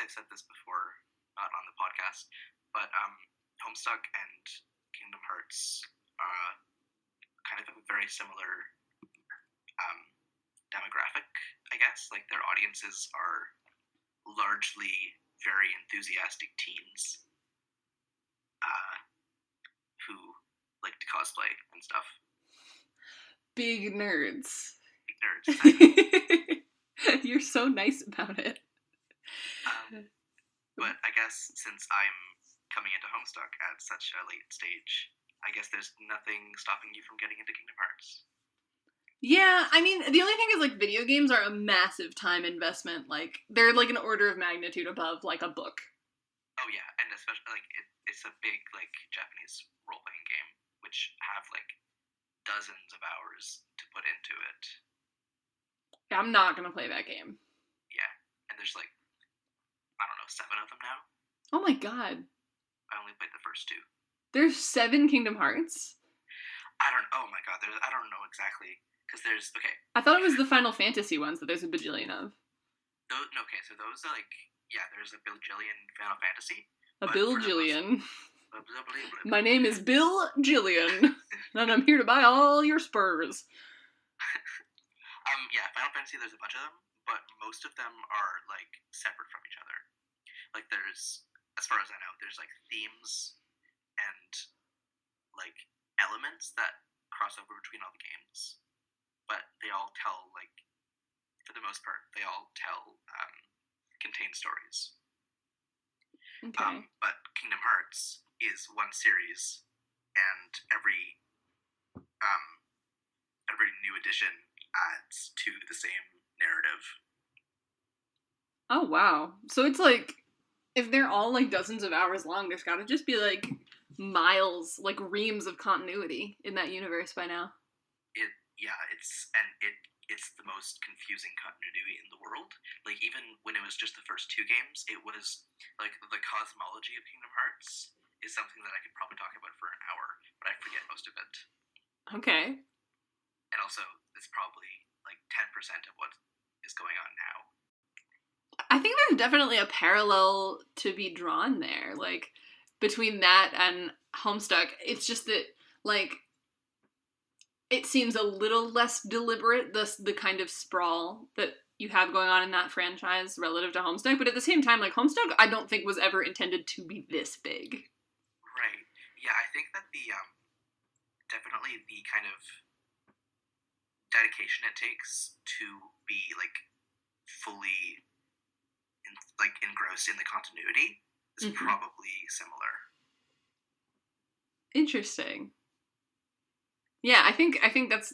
[SPEAKER 3] I've said this before, not on the podcast, but Homestuck and Kingdom Hearts kind of have a very similar demographic, I guess. Like, their audiences are largely very enthusiastic teens who like to cosplay and stuff.
[SPEAKER 1] Big nerds.
[SPEAKER 3] Big nerds, exactly.
[SPEAKER 1] You're so nice about it.
[SPEAKER 3] But I guess since I'm coming into Homestuck at such a late stage, I guess there's nothing stopping you from getting into Kingdom Hearts.
[SPEAKER 1] Yeah, I mean, the only thing is, like, video games are a massive time investment. Like, they're, like, an order of magnitude above, like, a book.
[SPEAKER 3] Oh, yeah, and especially, like, it's a big, like, Japanese role-playing game, which have, like, dozens of hours to put into it.
[SPEAKER 1] Yeah, I'm not gonna play that game.
[SPEAKER 3] Yeah, and there's, like, I don't know, 7 of them now?
[SPEAKER 1] Oh my god.
[SPEAKER 3] I only played the first 2.
[SPEAKER 1] There's 7 Kingdom Hearts?
[SPEAKER 3] Oh my god, I don't know exactly. Because there's, okay.
[SPEAKER 1] I thought it was the Final Fantasy ones that there's a bajillion of.
[SPEAKER 3] Okay, so those are like, yeah, there's a bajillion Final Fantasy.
[SPEAKER 1] A Bill-jillion. My name is Bill Jillian, and I'm here to buy all your spurs.
[SPEAKER 3] Yeah, Final Fantasy, there's a bunch of them, but most of them are, like, separate from each other. like there's, as far as I know, there's like themes and like elements that cross over between all the games, but they all tell, like, for the most part, they all tell contain stories.
[SPEAKER 1] Okay.
[SPEAKER 3] But Kingdom Hearts is one series, and every new edition adds to the same narrative.
[SPEAKER 1] Oh, wow. So it's like, if they're all like dozens of hours long, there's gotta just be like miles, like reams of continuity in that universe by now.
[SPEAKER 3] It's the most confusing continuity in the world. Like, even when it was just the first two games, it was like the cosmology of Kingdom Hearts is something that I could probably talk about for an hour, but I forget most of it.
[SPEAKER 1] Okay.
[SPEAKER 3] And also, it's probably like 10% of what is going on now.
[SPEAKER 1] I think there's definitely a parallel to be drawn there, like, between that and Homestuck. It's just that, like, it seems a little less deliberate, the kind of sprawl that you have going on in that franchise relative to Homestuck, but at the same time, like, Homestuck I don't think was ever intended to be this big.
[SPEAKER 3] Right. Yeah, I think that the, definitely the kind of dedication it takes to be, like, fully, engrossed in the continuity is probably similar.
[SPEAKER 1] Interesting. Yeah, I think that's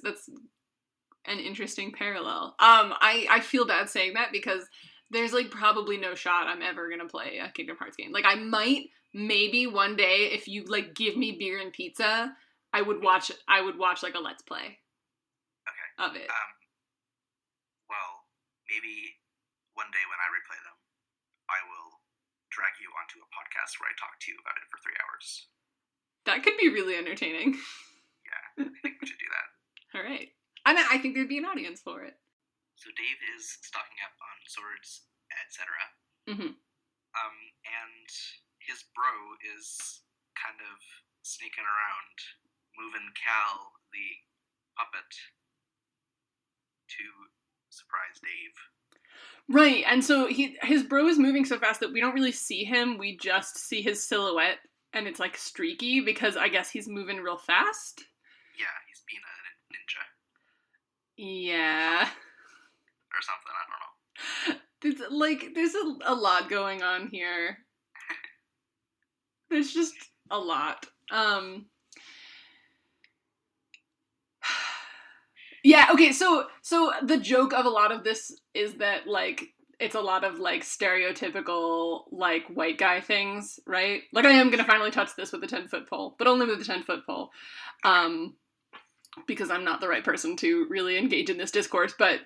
[SPEAKER 1] an interesting parallel. I feel bad saying that because there's like probably no shot I'm ever gonna play a Kingdom Hearts game. Like, I might, maybe one day, if you like give me beer and pizza, I would watch like a Let's Play.
[SPEAKER 3] Okay.
[SPEAKER 1] Of it.
[SPEAKER 3] Well, maybe one day when I replay them, I will drag you onto a podcast where I talk to you about it for 3 hours.
[SPEAKER 1] That could be really entertaining.
[SPEAKER 3] Yeah, I think we should do that.
[SPEAKER 1] All right. And I think there'd be an audience for it.
[SPEAKER 3] So Dave is stocking up on swords, etc.
[SPEAKER 1] Mm-hmm.
[SPEAKER 3] And his bro is kind of sneaking around, moving Cal, the puppet, to surprise Dave.
[SPEAKER 1] Right, and so his bro is moving so fast that we don't really see him, we just see his silhouette, and it's like streaky, because I guess he's moving real fast?
[SPEAKER 3] Yeah, he's being a ninja.
[SPEAKER 1] Yeah.
[SPEAKER 3] Or something, I don't know.
[SPEAKER 1] There's a lot going on here. There's just a lot. Yeah, okay, so the joke of a lot of this is that, like, it's a lot of, like, stereotypical, like, white guy things, right? Like, I am gonna finally touch this with a 10-foot pole, but only with a 10-foot pole. Because I'm not the right person to really engage in this discourse, but,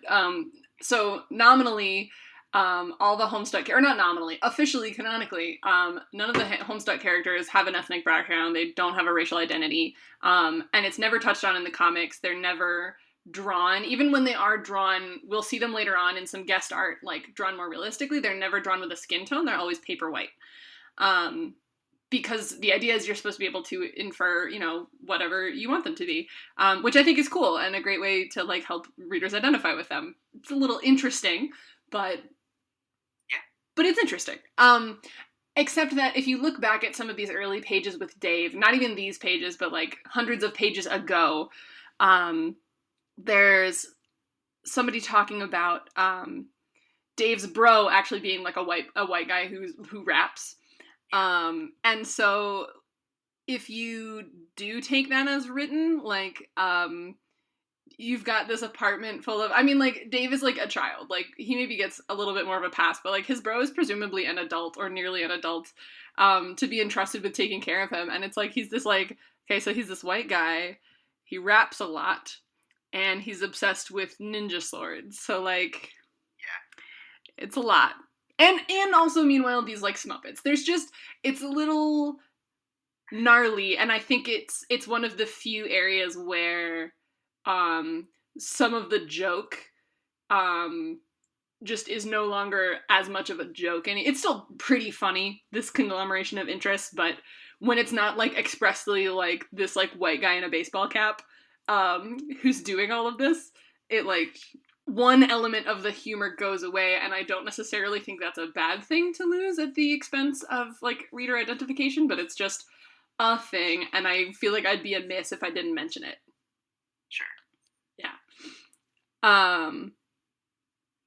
[SPEAKER 1] so, nominally, all the Homestuck, or not nominally, officially, canonically, none of the Homestuck characters have an ethnic background, they don't have a racial identity, and it's never touched on in the comics, they're never drawn. Even when they are drawn, we'll see them later on in some guest art, like, drawn more realistically, they're never drawn with a skin tone, they're always paper white. Because the idea is you're supposed to be able to infer, you know, whatever you want them to be, which I think is cool, and a great way to, like, help readers identify with them. It's a little interesting, but it's interesting. Except that if you look back at some of these early pages with Dave, not even these pages, but, like, hundreds of pages ago, there's somebody talking about Dave's bro actually being, like, a white guy who raps. And so if you do take that as written, like, you've got this apartment full of, I mean, like, Dave is, like, a child. Like, he maybe gets a little bit more of a pass, but, like, his bro is presumably an adult, or nearly an adult, to be entrusted with taking care of him. And it's like, he's this, like, okay, so he's this white guy, he raps a lot, and he's obsessed with ninja swords. So, like, yeah, it's a lot. And also, meanwhile, these, like, Smuppets. There's just, it's a little gnarly, and I think it's one of the few areas where some of the joke just is no longer as much of a joke. And it's still pretty funny, this conglomeration of interests, but when it's not, like, expressly, like, this, like, white guy in a baseball cap who's doing all of this, it, like, one element of the humor goes away, and I don't necessarily think that's a bad thing to lose at the expense of, like, reader identification, but it's just a thing, and I feel like I'd be amiss if I didn't mention it.
[SPEAKER 3] Sure.
[SPEAKER 1] Yeah.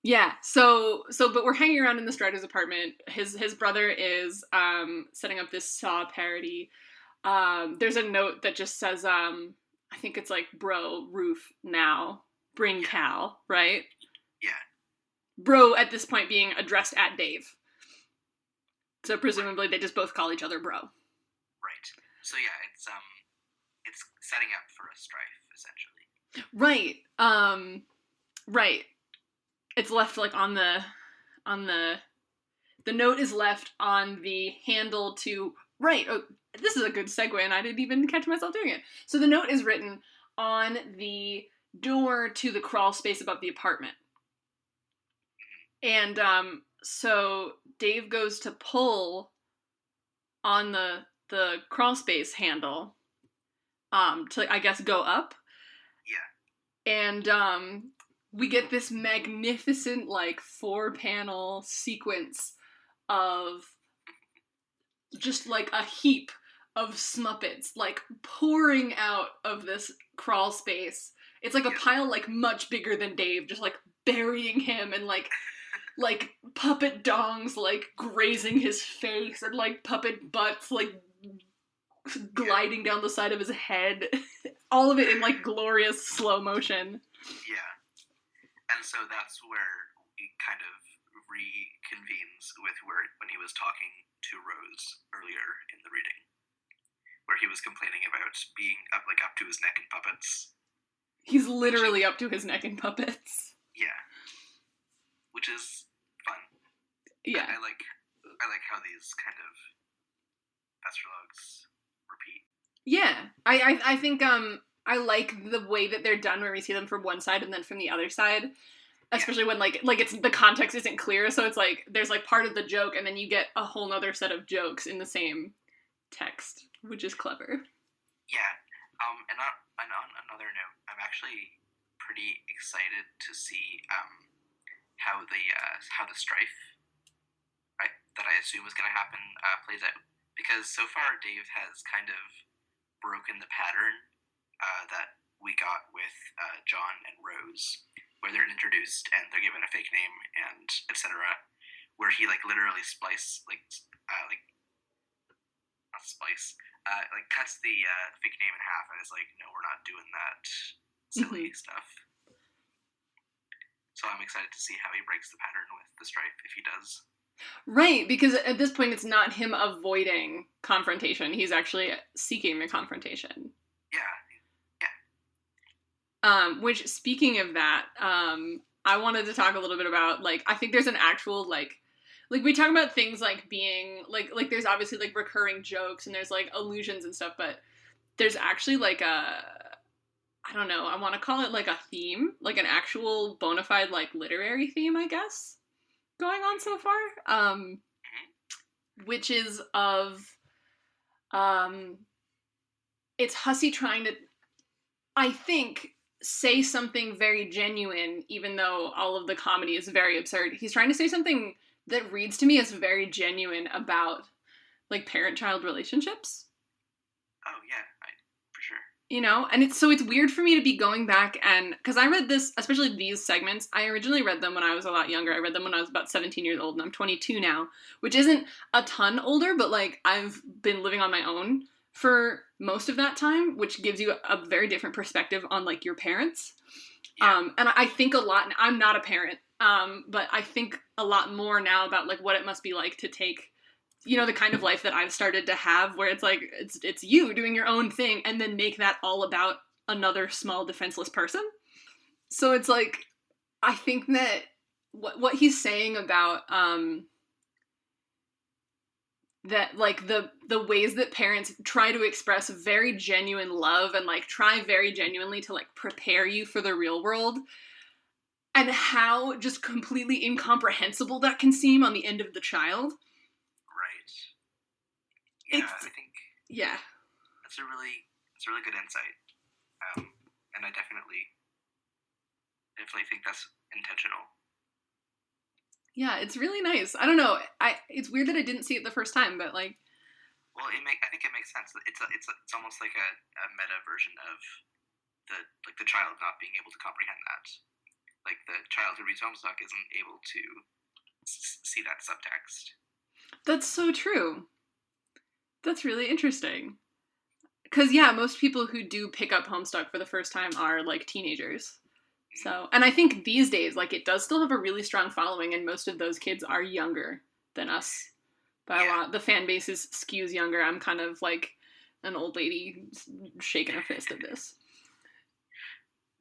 [SPEAKER 1] Yeah, but we're hanging around in the Strider's apartment. His brother is, setting up this Saw parody. There's a note that just says, I think it's like, bro, roof, now, bring Cal, right?
[SPEAKER 3] Yeah.
[SPEAKER 1] Bro, at this point, being addressed at Dave. So presumably they just both call each other bro.
[SPEAKER 3] Right. So yeah, it's setting up for a strife, essentially.
[SPEAKER 1] Right. Right. It's left, like, on the note is left on the handle to, right, oh, this is a good segue, and I didn't even catch myself doing it. So the note is written on the door to the crawl space above the apartment. And, so Dave goes to pull on the crawl space handle, to, I guess, go up.
[SPEAKER 3] Yeah.
[SPEAKER 1] And, we get this magnificent, like, 4-panel sequence of just, like, a heap of Smuppets, like, pouring out of this crawl space. It's like a pile, like, much bigger than Dave, just, like, burying him, and, like puppet dongs, like, grazing his face, and, like, puppet butts, like, gliding down the side of his head. All of it in, like, glorious slow motion.
[SPEAKER 3] Yeah. And so that's where he kind of reconvenes with when he was talking to Rose earlier in the reading, where he was complaining about being up to his neck in puppets.
[SPEAKER 1] He's literally up to his neck in puppets.
[SPEAKER 3] Yeah. Which is fun.
[SPEAKER 1] Yeah.
[SPEAKER 3] I like how these kind of astrologues repeat.
[SPEAKER 1] Yeah. I think, I like the way that they're done where we see them from one side and then from the other side. Especially when, like it's, the context isn't clear, so it's like, there's, like, part of the joke, and then you get a whole nother set of jokes in the same text, which is clever.
[SPEAKER 3] Yeah. And on another note, I'm actually pretty excited to see, how the strife, that I assume is going to happen, plays out. Because so far, Dave has kind of broken the pattern that we got with John and Rose, where they're introduced and they're given a fake name and etc. Where he, like, literally cuts the fake name in half and is like, no, we're not doing that silly stuff. So I'm excited to see how he breaks the pattern with the strife, if he does.
[SPEAKER 1] Right, because at this point it's not him avoiding confrontation. He's actually seeking the confrontation.
[SPEAKER 3] Yeah.
[SPEAKER 1] Which, speaking of that, I wanted to talk a little bit about, like, I think there's an actual, like we talk about things, like, being, like there's obviously, like, recurring jokes, and there's, like, allusions and stuff, but there's actually, like, I don't know, I want to call it, like, a theme, like, an actual bona fide, like, literary theme, I guess, going on so far, which is of, it's Hussie trying to, I think, say something very genuine, even though all of the comedy is very absurd. He's trying to say something that reads to me as very genuine about, like, parent-child relationships.
[SPEAKER 3] Oh, yeah, for sure.
[SPEAKER 1] You know? And it's weird for me to be going back and, because I read this, especially these segments, I originally read them when I was a lot younger. I read them when I was about 17 years old, and I'm 22 now, which isn't a ton older, but, like, I've been living on my own for most of that time, which gives you a very different perspective on, like, your parents.
[SPEAKER 3] Yeah.
[SPEAKER 1] And I think a lot, and I'm not a parent, but I think a lot more now about, like, what it must be like to take, you know, the kind of life that I've started to have, where it's like, it's you doing your own thing, and then make that all about another small defenseless person. So it's like, I think that what he's saying about, that, like, the ways that parents try to express very genuine love and, like, try very genuinely to, like, prepare you for the real world, and how just completely incomprehensible that can seem on the end of the child.
[SPEAKER 3] Right. Yeah, I think...
[SPEAKER 1] Yeah.
[SPEAKER 3] It's a really good insight. And I definitely I definitely think that's intentional.
[SPEAKER 1] Yeah, it's really nice. I don't know. It's weird that I didn't see it the first time, but like,
[SPEAKER 3] Well, I think it makes sense. It's almost like a meta version of the child not being able to comprehend that. Like the child who reads Homestuck isn't able to see that subtext.
[SPEAKER 1] that's so true. That's really interesting. Because, yeah, most people who do pick up Homestuck for the first time are, like, teenagers. So, and I think these days, like, it does still have a really strong following, and most of those kids are younger than us by a lot. The fan base skews younger. I'm kind of like an old lady shaking her fist at this.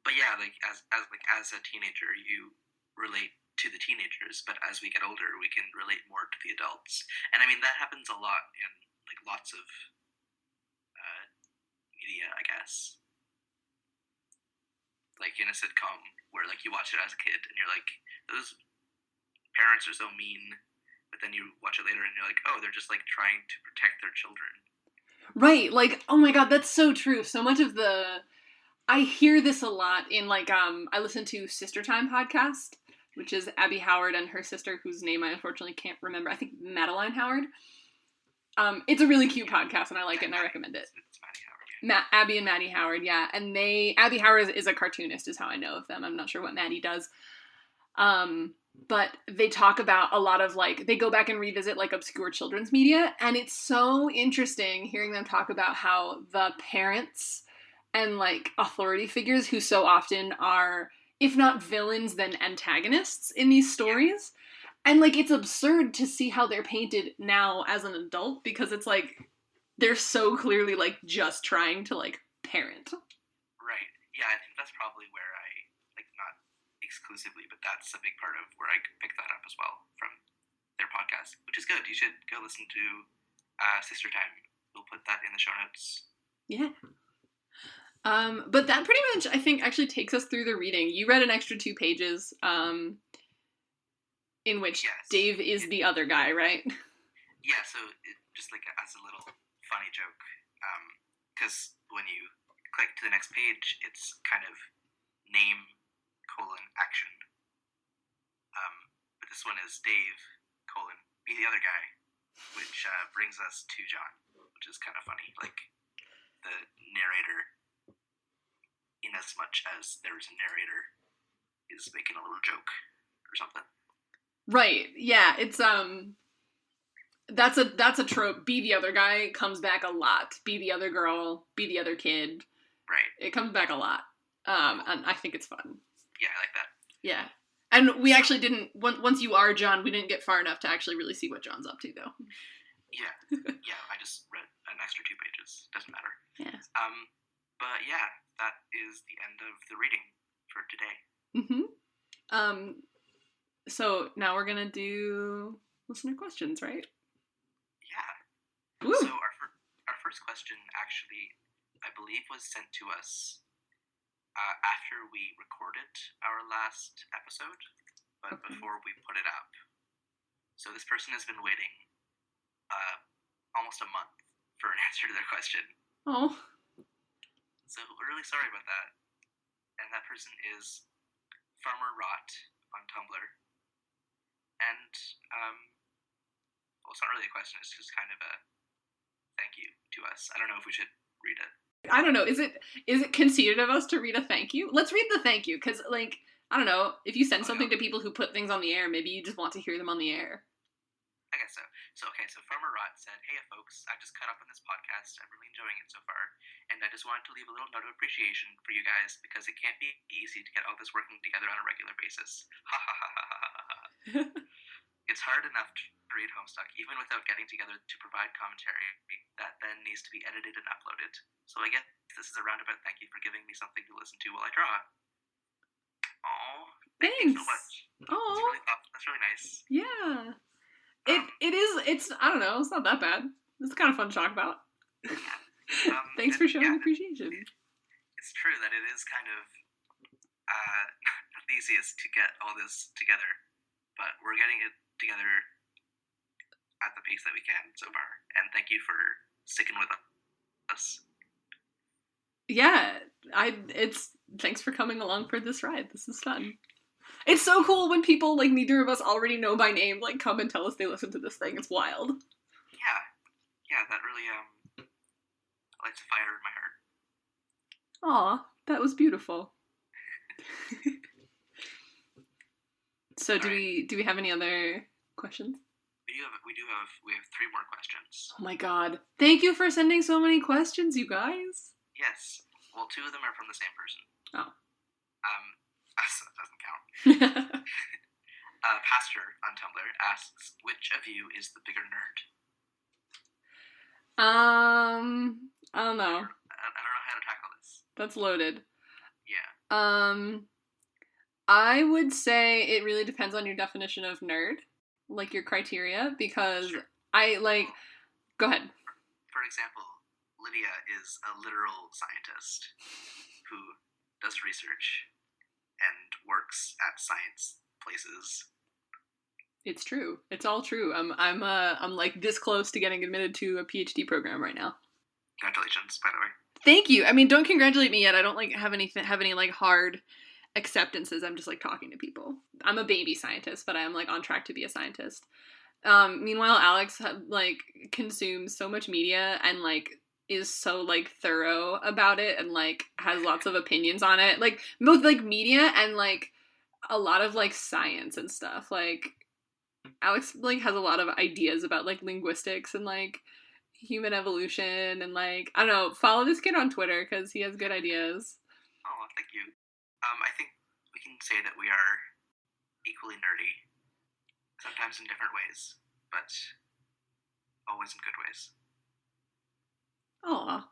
[SPEAKER 3] But yeah, like as a teenager, you relate to the teenagers, but as we get older, we can relate more to the adults. And I mean that happens a lot in like lots of media, I guess. Like in a sitcom where like you watch it as a kid and you're like, those parents are so mean, but then you watch it later and you're like, oh, they're just like trying to protect their children.
[SPEAKER 1] Right, like, oh my god, that's so true. So much of I hear this a lot in like I listen to Sister Time podcast, which is Abby Howard and her sister, whose name I unfortunately can't remember. I think Madeline Howard. It's a really cute podcast, and I like it, and I recommend it.
[SPEAKER 3] It's Maddie Howard.
[SPEAKER 1] Abby and Maddie Howard, yeah, and Abby Howard is a cartoonist, is how I know of them. I'm not sure what Maddie does, but they talk about a lot of like they go back and revisit like obscure children's media, and it's so interesting hearing them talk about how the parents and like authority figures who so often are, if not villains, then antagonists in these stories. And like it's absurd to see how they're painted now as an adult, because it's like they're so clearly like just trying to like parent.
[SPEAKER 3] Right. Yeah, I think that's probably where I like not exclusively, but that's a big part of where I picked that up as well from their podcast, which is good. You should go listen to Sister Time. We'll put that in the show notes.
[SPEAKER 1] Yeah. But that pretty much, I think, actually takes us through the reading. You read an extra 2 pages, in which Dave is the other guy, right?
[SPEAKER 3] Yeah, so just like as a little funny joke, because when you click to the next page, it's kind of name, action. But this one is Dave, be the other guy, which brings us to John, which is kind of funny. Like, the narrator, in as much as there is a narrator, is making a little joke or something.
[SPEAKER 1] Right. Yeah. It's that's a trope. Be the other guy comes back a lot. Be the other girl. Be the other kid.
[SPEAKER 3] Right.
[SPEAKER 1] It comes back a lot. And I think it's fun.
[SPEAKER 3] Yeah, I like that.
[SPEAKER 1] Yeah. And we actually didn't. Once you are John, we didn't get far enough to actually really see what John's up to, though.
[SPEAKER 3] Yeah. Yeah. I just read an extra 2 pages. Doesn't matter.
[SPEAKER 1] Yeah.
[SPEAKER 3] But yeah, that is the end of the reading for today.
[SPEAKER 1] Mm-hmm. So now we're gonna do listener questions, right?
[SPEAKER 3] Yeah.
[SPEAKER 1] Woo.
[SPEAKER 3] So our first question actually, I believe, was sent to us after we recorded our last episode, but before we put it up. So this person has been waiting almost a month for an answer to their question.
[SPEAKER 1] Oh.
[SPEAKER 3] So we're really sorry about that. And that person is Farmer Rot on Tumblr. And, well, it's not really a question, it's just kind of a thank you to us. I don't know if we should read it.
[SPEAKER 1] I don't know, is it conceited of us to read a thank you? Let's read the thank you, because, like, I don't know, if you send something to people who put things on the air, maybe you just want to hear them on the air.
[SPEAKER 3] I guess so. So Farmer Rot said, "Hey folks, I just caught up on this podcast. I'm really enjoying it so far. And I just wanted to leave a little note of appreciation for you guys, because it can't be easy to get all this working together on a regular basis. Ha ha ha ha ha ha. It's hard enough to read Homestuck, even without getting together to provide commentary that then needs to be edited and uploaded. So I guess this is a roundabout thank you for giving me something to listen to while I draw." Aw, thank you so much.
[SPEAKER 1] Aw.
[SPEAKER 3] That's really nice.
[SPEAKER 1] Yeah. It's I don't know, it's not that bad. It's kind of fun to talk about.
[SPEAKER 3] Yeah.
[SPEAKER 1] Thanks for showing appreciation.
[SPEAKER 3] It's true that it is kind of not the easiest to get all this together, but we're getting it together at the pace that we can so far. And thank you for sticking with us.
[SPEAKER 1] Yeah, thanks for coming along for this ride. This is fun. It's so cool when people, like, neither of us already know by name, like, come and tell us they listen to this thing. It's wild.
[SPEAKER 3] Yeah, that really, lights a fire in my heart.
[SPEAKER 1] Aw, that was beautiful. So do we have any other questions?
[SPEAKER 3] We have 3 more questions.
[SPEAKER 1] Oh my god. Thank you for sending so many questions, you guys.
[SPEAKER 3] Yes. Well, 2 of them are from the same person.
[SPEAKER 1] Oh.
[SPEAKER 3] So that doesn't count. Pastor on Tumblr asks, which of you is the bigger nerd?
[SPEAKER 1] I don't know.
[SPEAKER 3] I don't know how to tackle this.
[SPEAKER 1] That's loaded.
[SPEAKER 3] Yeah.
[SPEAKER 1] I would say it really depends on your definition of nerd, like your criteria, because
[SPEAKER 3] Sure.
[SPEAKER 1] Go ahead.
[SPEAKER 3] For example, Lydia is a literal scientist who does research and works at science places.
[SPEAKER 1] It's true. It's all true. I'm like this close to getting admitted to a PhD program right now.
[SPEAKER 3] Congratulations, by the way.
[SPEAKER 1] Thank you. I mean, don't congratulate me yet. I don't like have any like hard acceptances. I'm just like talking to people. I'm a baby scientist, but I am like on track to be a scientist. Meanwhile, Alex like consumes so much media and like is so like thorough about it and like has lots of opinions on it. Like both like media and like a lot of like science and stuff. Like Alex like has a lot of ideas about like linguistics and like human evolution and like I don't know, follow this kid on Twitter because he has good ideas.
[SPEAKER 3] Oh, thank you. I think we can say that we are equally nerdy, sometimes in different ways, but always in good ways.
[SPEAKER 1] Aw.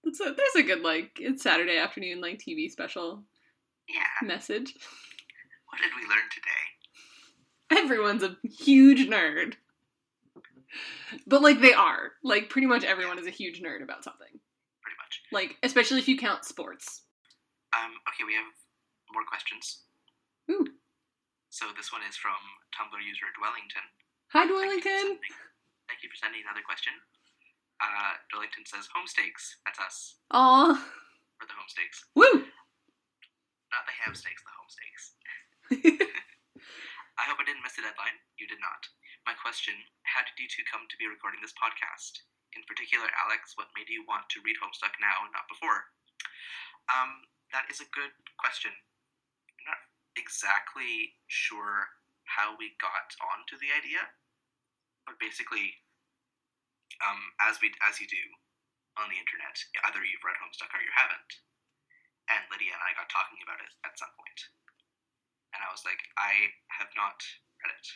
[SPEAKER 1] There's a good like it's Saturday afternoon like TV special message.
[SPEAKER 3] What did we learn today?
[SPEAKER 1] Everyone's a huge nerd. But like they are. Like pretty much everyone is a huge nerd about something.
[SPEAKER 3] Pretty much.
[SPEAKER 1] Like especially if you count sports.
[SPEAKER 3] Okay, we have more questions.
[SPEAKER 1] Ooh.
[SPEAKER 3] So this one is from Tumblr user Dwellington.
[SPEAKER 1] Hi, Dwellington.
[SPEAKER 3] Thank you for sending another question. Dwellington says, Homesteaks. That's us.
[SPEAKER 1] Aw.
[SPEAKER 3] For the Homesteaks.
[SPEAKER 1] Woo!
[SPEAKER 3] Not the ham steaks, the Homesteaks. I hope I didn't miss the deadline. You did not. My question, how did you two come to be recording this podcast? In particular, Alex, what made you want to read Homestuck now and not before? That is a good question. I'm not exactly sure how we got onto the idea, but basically, as you do on the internet, either you've read Homestuck or you haven't. And Lydia and I got talking about it at some point. And I was like, I have not read it.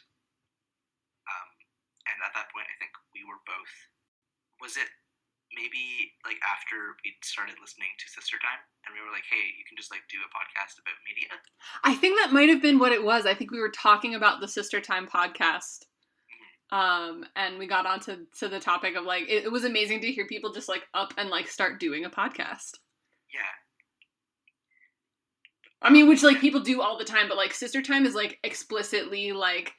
[SPEAKER 3] And at that point, I think we were both... Was it maybe like after we started listening to Sister Time? And we were like, hey, you can just like do a podcast about media?
[SPEAKER 1] I think that might have been what it was. I think we were talking about the Sister Time podcast. And we got onto the topic of like, it was amazing to hear people just like up and like start doing a podcast.
[SPEAKER 3] Yeah.
[SPEAKER 1] I mean, which like people do all the time, but like Sister Time is like explicitly like,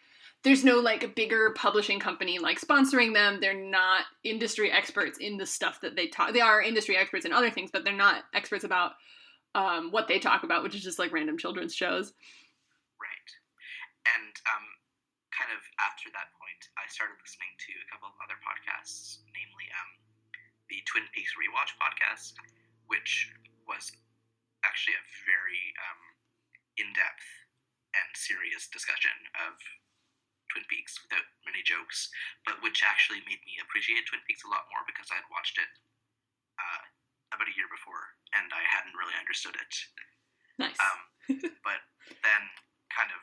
[SPEAKER 1] there's no like bigger publishing company like sponsoring them. They're not industry experts in the stuff that they talk. They are industry experts in other things, but they're not experts about what they talk about, which is just like random children's shows.
[SPEAKER 3] Right. And kind of after that point, I started listening to a couple of other podcasts, namely the Twin Peaks Rewatch podcast, which was actually a very in-depth and serious discussion of Twin Peaks without many jokes, but which actually made me appreciate Twin Peaks a lot more because I had watched it about a year before and I hadn't really understood it.
[SPEAKER 1] Nice.
[SPEAKER 3] But then kind of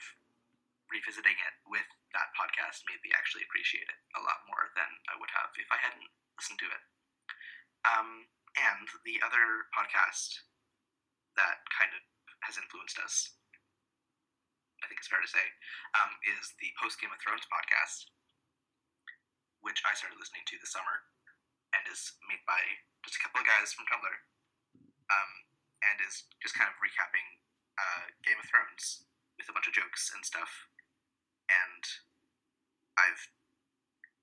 [SPEAKER 3] revisiting it with that podcast made me actually appreciate it a lot more than I would have if I hadn't listened to it. And the other podcast that kind of has influenced us, I think it's fair to say, is the Post Game of Thrones podcast, which I started listening to this summer, and is made by just a couple of guys from Tumblr, and is just kind of recapping Game of Thrones with a bunch of jokes and stuff. And I've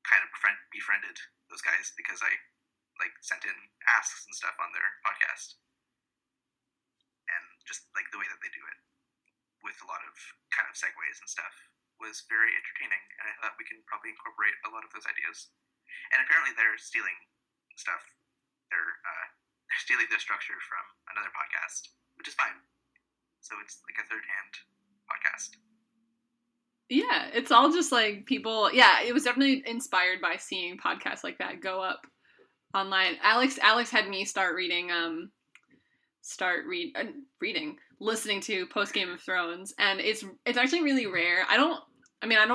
[SPEAKER 3] kind of befriended those guys because I like sent in asks and stuff on their podcast. just like the way that they do it with a lot of kind of segues and stuff was very entertaining, and I thought we can probably incorporate a lot of those ideas. And apparently they're stealing stuff. They're stealing their structure from another podcast, which is fine. So it's like a third-hand podcast.
[SPEAKER 1] Yeah, it's all just like people. Yeah, it was definitely inspired by seeing podcasts like that go up online. Alex had me start reading, listening to post Game of Thrones, and it's actually really rare. I don't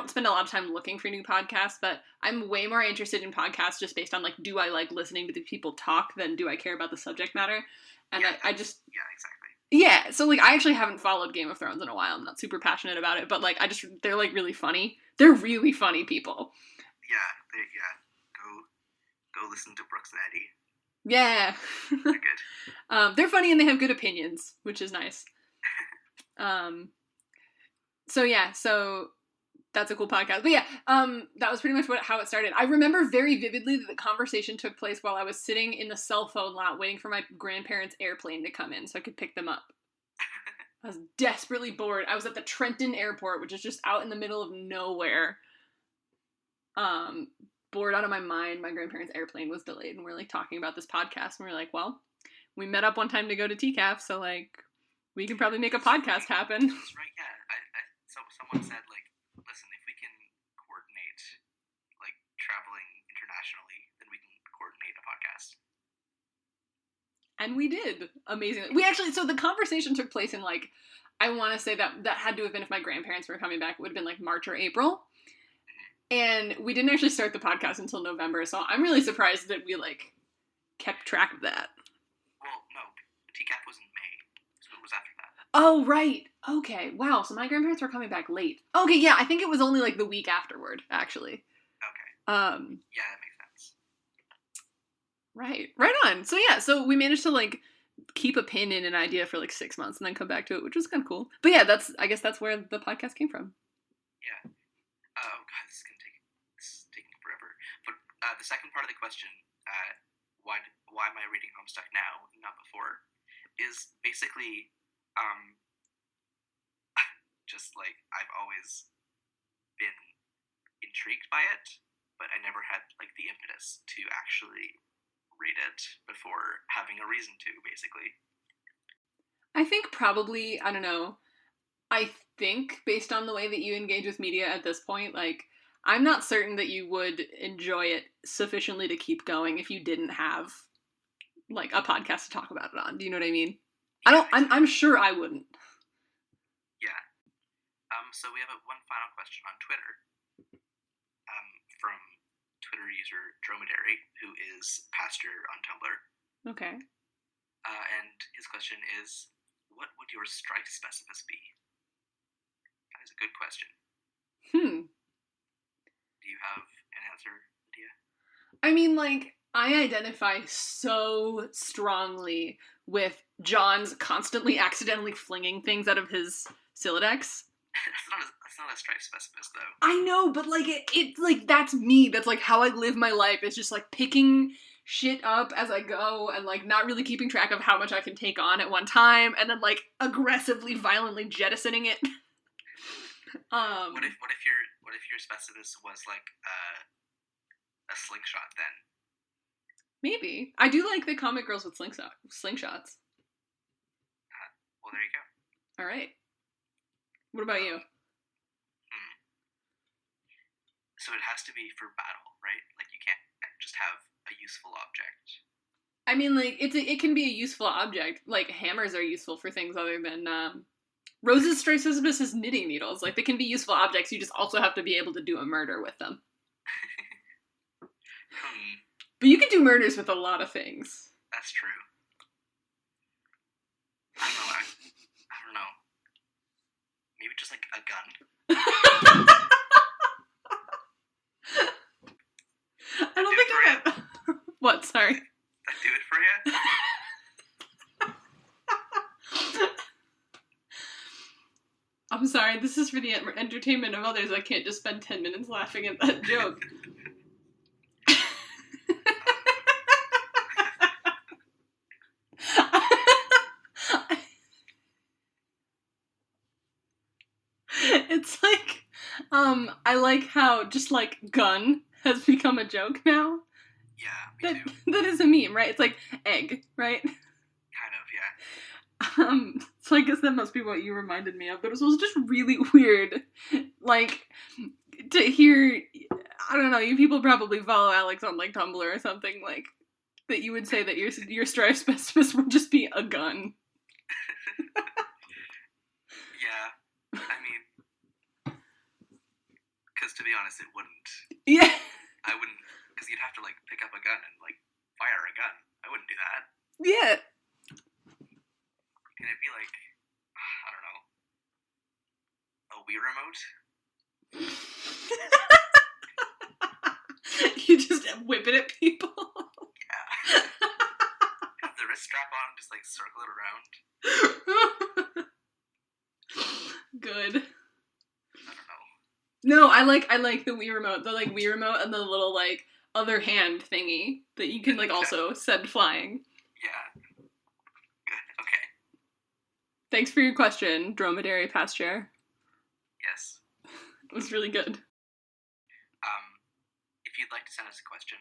[SPEAKER 1] spend a lot of time looking for new podcasts, but I'm way more interested in podcasts just based on like, do I like listening to the people talk than do I care about the subject matter? And
[SPEAKER 3] Yeah,
[SPEAKER 1] I just
[SPEAKER 3] exactly.
[SPEAKER 1] Yeah, so like I actually haven't followed Game of Thrones in a while. I'm not super passionate about it, but like they're like really funny. They're really funny people.
[SPEAKER 3] Go listen to Brooks and Eddie.
[SPEAKER 1] Yeah.
[SPEAKER 3] They're good.
[SPEAKER 1] They're funny and they have good opinions, which is nice. So that's a cool podcast. But yeah, that was pretty much how it started. I remember very vividly that the conversation took place while I was sitting in the cell phone lot waiting for my grandparents' airplane to come in so I could pick them up. I was desperately bored. I was at the Trenton airport, which is just out in the middle of nowhere. Bored out of my mind. My grandparents' airplane was delayed, and we're like talking about this podcast, and we're like, well, we met up one time to go to TCAF, so like we can probably make a podcast happen.
[SPEAKER 3] That's right, yeah. So someone said, like, listen, if we can coordinate, like, traveling internationally, then we can coordinate a podcast.
[SPEAKER 1] And we did. Amazingly. So the conversation took place in, like, I want to say that had to have been if my grandparents were coming back. It would have been, like, March or April. And we didn't actually start the podcast until November, so I'm really surprised that we, like, kept track of that.
[SPEAKER 3] Well, no, TCAF was in May, so it was after that.
[SPEAKER 1] Oh, right. Okay. Wow, so my grandparents were coming back late. Okay, yeah, I think it was only, like, the week afterward, actually.
[SPEAKER 3] Okay. Yeah, that makes sense.
[SPEAKER 1] Right on. So yeah, so we managed to like keep a pin in an idea for like 6 months and then come back to it, which was kind of cool. But yeah, I guess that's where the podcast came from.
[SPEAKER 3] Yeah. Oh god, this is taking forever. But the second part of the question, why am I reading Homestuck now and not before, is basically just like I've always been intrigued by it, but I never had like the impetus to actually read it before having a reason to, basically.
[SPEAKER 1] I think probably, I don't know, I think based on the way that you engage with media at this point, like, I'm not certain that you would enjoy it sufficiently to keep going if you didn't have, like, a podcast to talk about it on. Do you know what I mean?
[SPEAKER 3] Yeah,
[SPEAKER 1] I'm sure I wouldn't.
[SPEAKER 3] Yeah. So we have one final question on Twitter, from Twitter user Dromedary, who is pastor on Tumblr.
[SPEAKER 1] Okay.
[SPEAKER 3] And his question is, what would your strife specifics be? That is a good question. Do you have an answer, Lydia?
[SPEAKER 1] I mean, like, I identify so strongly with John's constantly accidentally flinging things out of his Silodex.
[SPEAKER 3] That's not a strife specific, though.
[SPEAKER 1] I know, but like it like that's me. That's like how I live my life. It's just like picking shit up as I go and like not really keeping track of how much I can take on at one time, and then like aggressively, violently jettisoning it.
[SPEAKER 3] What if your specific was like a slingshot then?
[SPEAKER 1] Maybe. I do like the comic girls with slingshots.
[SPEAKER 3] Well, there you go.
[SPEAKER 1] All right. What about you?
[SPEAKER 3] So it has to be for battle, right? Like you can't just have a useful object.
[SPEAKER 1] I mean, like it can be a useful object. Like hammers are useful for things other than Rose's Strixismus is knitting needles. Like they can be useful objects. You just also have to be able to do a murder with them. But you can do murders with a lot of things.
[SPEAKER 3] That's true. I don't know. Maybe just like a gun.
[SPEAKER 1] I don't think I have. What? Sorry.
[SPEAKER 3] That do it for you?
[SPEAKER 1] I'm sorry. This is for the entertainment of others. I can't just spend 10 minutes laughing at that joke. It's like, I like how just like gun has become a joke now.
[SPEAKER 3] Yeah, me too.
[SPEAKER 1] That is a meme, right? It's like egg, right?
[SPEAKER 3] Kind of, yeah.
[SPEAKER 1] So I guess that must be what you reminded me of. But it was just really weird, like, to hear. I don't know. You people probably follow Alex on like Tumblr or something, like that. You would say that your strife specialist would just be a gun.
[SPEAKER 3] Yeah, I mean, because to be honest, it wouldn't.
[SPEAKER 1] Yeah.
[SPEAKER 3] I wouldn't, because you'd have to like pick up a gun and like fire a gun. I wouldn't do that.
[SPEAKER 1] Yeah.
[SPEAKER 3] And it'd be like, I don't know, a Wii remote.
[SPEAKER 1] You just whip it at people.
[SPEAKER 3] Yeah. Have the wrist strap on, just like circle it around.
[SPEAKER 1] Good.
[SPEAKER 3] I don't know.
[SPEAKER 1] No, I like the Wii remote. The like Wii remote and the little like other hand thingy that you can like also send flying.
[SPEAKER 3] Yeah. Good. Okay.
[SPEAKER 1] Thanks for your question, Dromedary Pasture.
[SPEAKER 3] Yes.
[SPEAKER 1] It was really good.
[SPEAKER 3] If you'd like to send us a question,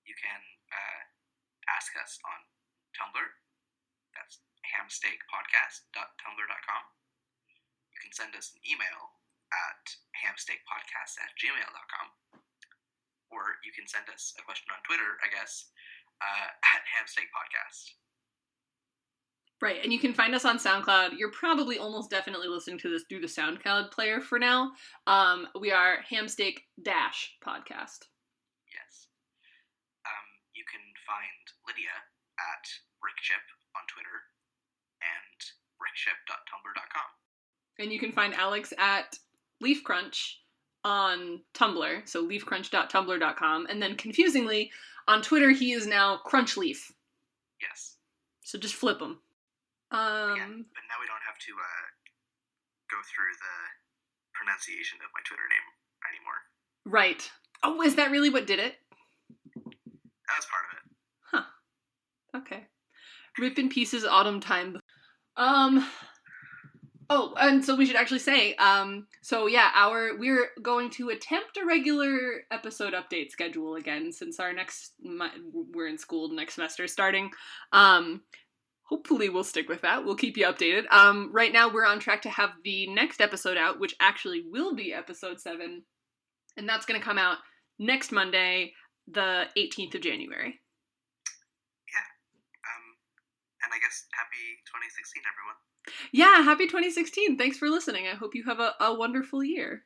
[SPEAKER 3] you can ask us on Tumblr. That's hamsteakpodcast.tumblr.com. You can send us an email at hamsteakpodcast@gmail.com. Or you can send us a question on Twitter, I guess, at hamsteakpodcast.
[SPEAKER 1] Right, and you can find us on SoundCloud. You're probably almost definitely listening to this through the SoundCloud player for now. We are Hamsteak-Podcast.
[SPEAKER 3] Yes. You can find Lydia at Brickchip on Twitter and brickchip.tumblr.com.
[SPEAKER 1] And you can find Alex at LeafCrunch on Tumblr, so leafcrunch.tumblr.com. And then, confusingly, on Twitter, he is now Crunchleaf.
[SPEAKER 3] Yes.
[SPEAKER 1] So just flip him.
[SPEAKER 3] Yeah, but now we don't have to go through the pronunciation of my Twitter name anymore.
[SPEAKER 1] Right. Oh, is that really what did it?
[SPEAKER 3] That was part of it.
[SPEAKER 1] Huh. Okay. Rip in pieces, autumn time. Oh, and so we should actually say, so yeah, we're going to attempt a regular episode update schedule again since we're in school next semester starting. Hopefully we'll stick with that. We'll keep you updated. Right now we're on track to have the next episode out, which actually will be episode 7. And that's going to come out next Monday, the 18th of January.
[SPEAKER 3] Yeah. And I guess happy 2016, everyone.
[SPEAKER 1] Yeah, happy 2016. Thanks for listening. I hope you have a wonderful year.